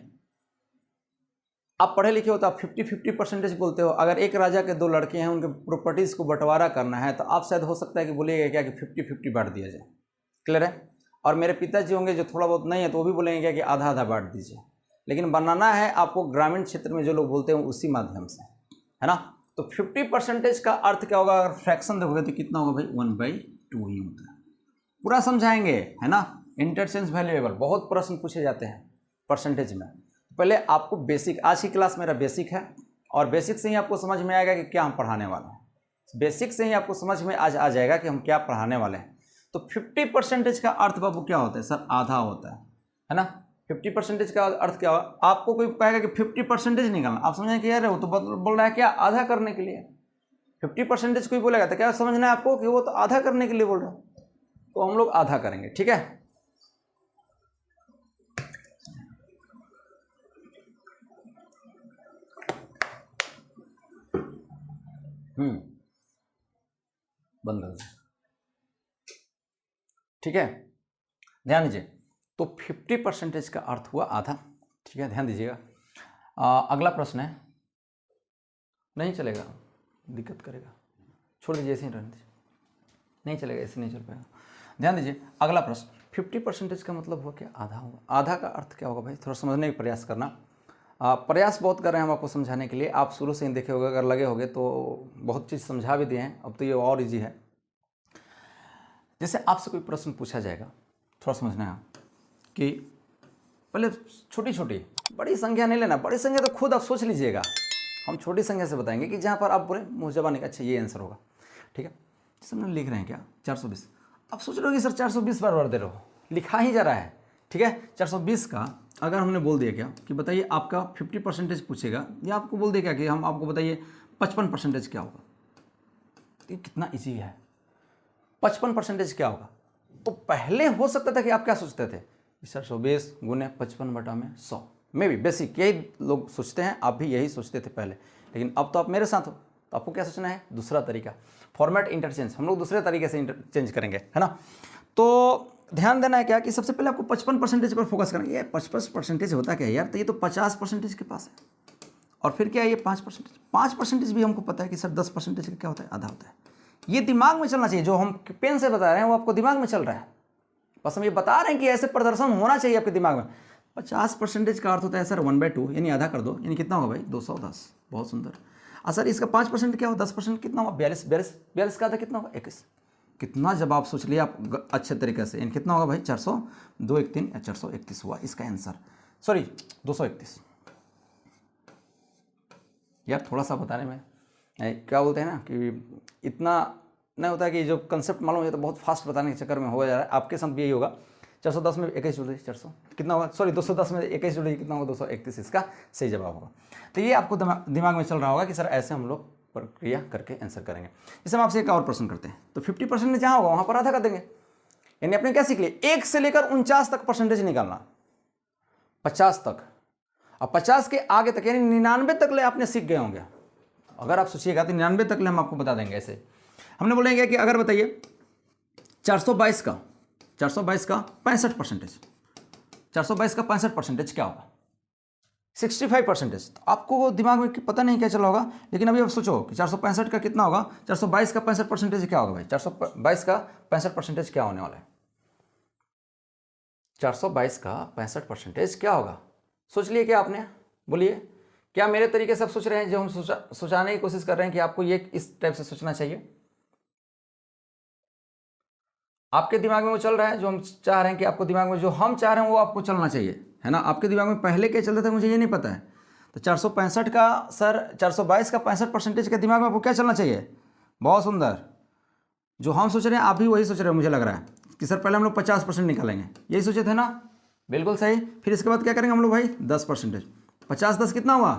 आप पढ़े लिखे हो तो आप 50% बोलते हो। अगर एक राजा के 2 लड़के हैं, उनके प्रॉपर्टीज़ को बंटवारा करना है, तो आप शायद हो सकता है कि बोलिएगा क्या कि 50-50 बांट दिया जाए, क्लियर है। और मेरे पिताजी होंगे जो थोड़ा बहुत नहीं है, तो वो भी बोलेंगे क्या कि आधा आधा बांट दीजिए, लेकिन बनाना है आपको ग्रामीण क्षेत्र में जो लोग बोलते हैं उसी माध्यम से, है ना। तो 50% का अर्थ क्या होगा, अगर फ्रैक्शन देखोगे तो कितना होगा भाई 1/2 ही होता है। पूरा समझाएंगे, है ना, इंटरचेंज वैल्यूएबल, बहुत प्रश्न पूछे जाते हैं परसेंटेज में। पहले आपको बेसिक, आज की क्लास मेरा बेसिक है, और बेसिक से ही आपको समझ में आएगा कि क्या हम पढ़ाने वाले हैं, बेसिक से ही आपको समझ में आज आ जाएगा कि हम क्या पढ़ाने वाले हैं। तो 50% का अर्थ बाबू क्या होता है सर? आधा होता है ना। 50% का अर्थ क्या होगा? आपको कोई कहेगा कि 50% निकालना, आप समझें कि यार वो तो बोल रहा है क्या आधा करने के लिए। 50% कोई बोलेगा तो क्या समझना है आपको कि वो तो आधा करने के लिए बोल रहा है, तो हम लोग आधा करेंगे, ठीक है। बंद कर दो, ठीक है। ध्यान दीजिए, तो 50% का अर्थ हुआ आधा, ठीक है, ध्यान दीजिएगा। अगला प्रश्न है, नहीं चलेगा, दिक्कत करेगा, छोड़ दीजिए, ऐसे ही रहने दीजिए, नहीं चलेगा, ऐसे नहीं चल पाएगा। ध्यान दीजिए, अगला प्रश्न, 50% का मतलब हुआ क्या? आधा होगा। आधा का अर्थ क्या होगा भाई? थोड़ा समझने का प्रयास करना। प्रयास बहुत कर रहे हैं हम आपको समझाने के लिए, आप शुरू से ही देखे होगे, अगर लगे होगे तो बहुत चीज़ समझा भी दिए हैं, अब तो ये और ईजी है। जैसे आपसे कोई प्रश्न पूछा जाएगा, थोड़ा समझना है कि पहले छोटी छोटी, बड़ी संख्या नहीं लेना, बड़ी संख्या तो खुद आप सोच लीजिएगा, हम छोटी संख्या से बताएंगे कि जहाँ पर आप पूरे मुँह जबानी का अच्छा ये आंसर होगा, ठीक है। जैसे हम लिख रहे हैं क्या 420, आप सोच रहे हो कि सर 420 बार दे रहे हो, लिखा ही जा रहा है, ठीक है। 420 का अगर हमने बोल दिया क्या कि बताइए आपका 50% पूछेगा, या आपको बोल दिया क्या कि हम आपको बताइए 55% क्या होगा, ये कितना ईजी है। 55% क्या होगा? तो पहले हो सकता था कि आप क्या सोचते थे, 420 गुने 55/100, मे भी बेसिक यही लोग सोचते हैं, आप भी यही सोचते थे पहले, लेकिन अब तो आप मेरे साथ हो, तो आपको क्या सोचना है? दूसरा तरीका, फॉर्मेट इंटरचेंज, हम लोग दूसरे तरीके से इंटरचेंज करेंगे, है ना। तो ध्यान देना है क्या कि सबसे पहले आपको 55% पर फोकस करेंगे। ये 55% होता क्या है यार? तो ये तो 50% के पास है, और फिर क्या है ये 5% भी हमको पता है कि सर 10% का क्या होता है? आधा होता है। ये दिमाग में चलना चाहिए, जो हम पेन से बता रहे हैं वो आपको दिमाग में चल रहा है, बस हम ये बता रहे हैं कि ऐसे प्रदर्शन होना चाहिए आपके दिमाग में। 50% का अर्थ होता है सर 1/2, यानी आधा कर दो, यानी कितना होगा भाई? 210। बहुत सुंदर। सर इसका 5% क्या हो? 10% कितना होगा? 42 का आधा कितना होगा? 21। कितना जवाब सोच लिया आप अच्छे तरीके से, यानी कितना होगा भाई? 402 1 3 431 हुआ इसका आंसर, सॉरी 231। यार थोड़ा सा बताने में क्या बोलते हैं ना कि इतना नहीं होता है कि जो कंसेप्ट मालूम है तो बहुत फास्ट बताने के चक्कर में हो जा रहा है। आपके साथ भी यही होगा। 410 में 21 जुड़ दीजिए, 400 कितना होगा? सॉरी 210 में 21 जुड़ दीजिए, कितना होगा? 231 इसका सही जवाब होगा। तो ये आपको दिमाग में चल रहा होगा कि सर ऐसे हम लोग प्रक्रिया करके आंसर करेंगे। जैसे हम आपसे एक और प्रश्न करते हैं, तो 50% में जहाँ होगा वहाँ पर आधा कर देंगे, यानी आपने क्या सीख लिया? 1 से लेकर 49 तक परसेंटेज निकालना, 50 तक, और 50 के आगे तक यानी 99 तक ले आपने सीख गए होंगे। अगर आप सोचिएगा तो 99 तक ले हम आपको बता देंगे। ऐसे हमने बोलेंगे कि अगर बताइए 422 का 65%, 422 का 65% क्या होगा? 65%। तो आपको दिमाग में पता नहीं क्या चला होगा, लेकिन अभी आप सोचो कि 465 का कितना होगा? 422 का 65% क्या होगा भाई? 422 का 65% क्या होने वाला है? 422 का 65% क्या होगा? सोच लिए क्या आपने? बोलिए, क्या मेरे तरीके से आप सोच रहे हैं? जो हम सोचाने की कोशिश कर रहे हैं कि आपको ये इस टाइप से सोचना चाहिए, आपके दिमाग में वो चल रहा है जो हम चाह रहे हैं कि आपको दिमाग में जो हम चाह रहे हैं वो आपको चलना चाहिए, है ना। आपके दिमाग में पहले क्या चल रहा था मुझे ये नहीं पता है। तो 465 का सर 422 का 65% के दिमाग में आपको क्या चलना चाहिए? बहुत सुंदर। जो हम सोच रहे हैं आप भी वही सोच रहे हो, मुझे लग रहा है कि सर पहले हम लोग 50% निकालेंगे, यही सोचे थे ना? बिल्कुल सही। फिर इसके बाद क्या करेंगे हम लोग भाई? 10%। 50 10 कितना हुआ?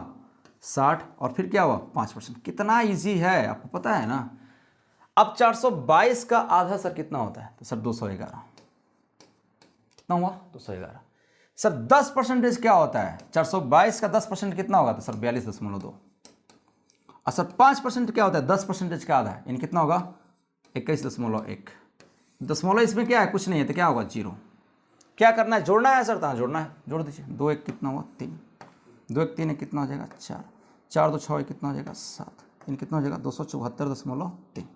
60, और फिर क्या हुआ? 5%। कितना ईजी है, आपको पता है ना। अब 422 का आधा सर कितना होता है? तो सर 211। कितना हुआ? 211। सर 10% क्या होता है? 422 का 10% कितना होगा? तो सर 42.2। और सर 5% क्या होता है? 10% का आधा, यानी कितना होगा? 21.1। दशमलव इसमें क्या है? कुछ नहीं है, तो क्या होगा? 0। क्या करना है? जोड़ना है सर। कहाँ जोड़ना है? जोड़ दीजिए। 2 1 कितना हुआ? 3। 2 1 3 कितना हो जाएगा? 4। 4 2 6 कितना हो जाएगा? 7। यानी कितना हो जाएगा? 274.3।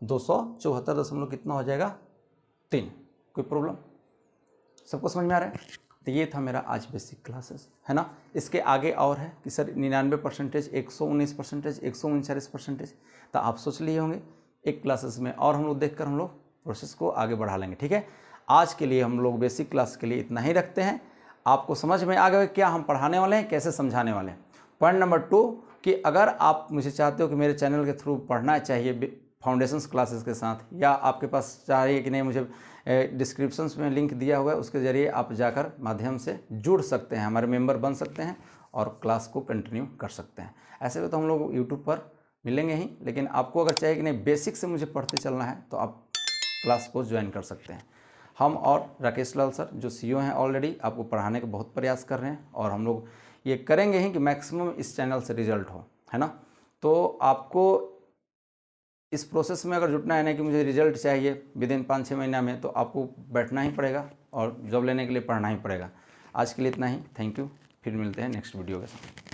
274 कितना हो जाएगा? 3। कोई प्रॉब्लम? सबको समझ में आ रहा है? तो ये था मेरा आज बेसिक क्लासेस, है ना। इसके आगे और है कि सर 99%, 119%, 139%। तो आप सोच लिए होंगे एक क्लासेस में, और हम लोग देखकर हम लोग प्रोसेस को आगे बढ़ा लेंगे, ठीक है। आज के लिए हम लोग बेसिक क्लास के लिए इतना ही रखते हैं। आपको समझ में आ गया क्या हम पढ़ाने वाले हैं, कैसे समझाने वाले हैं। पॉइंट नंबर 2 कि अगर आप मुझे चाहते हो कि मेरे चैनल के थ्रू पढ़ना चाहिए फाउंडेशंस क्लासेस के साथ, या आपके पास चाहिए कि नहीं, मुझे डिस्क्रिप्शंस में लिंक दिया हुआ है, उसके ज़रिए आप जाकर माध्यम से जुड़ सकते हैं, हमारे मेंबर बन सकते हैं और क्लास को कंटिन्यू कर सकते हैं। ऐसे में तो हम लोग यूट्यूब पर मिलेंगे ही, लेकिन आपको अगर चाहिए कि नहीं बेसिक से मुझे पढ़ते चलना है, तो आप क्लास को ज्वाइन कर सकते हैं। हम और राकेश लाल सर जो CEO हैं ऑलरेडी आपको पढ़ाने का बहुत प्रयास कर रहे हैं, और हम लोग ये करेंगे ही कि मैक्सिमम इस चैनल से रिजल्ट हो, है ना। तो आपको इस प्रोसेस में अगर जुटना है ना कि मुझे रिजल्ट चाहिए विदिन 5-6 महीना में, तो आपको बैठना ही पड़ेगा और जॉब लेने के लिए पढ़ना ही पड़ेगा। आज के लिए इतना ही। Thank you. फिर मिलते हैं नेक्स्ट वीडियो के साथ।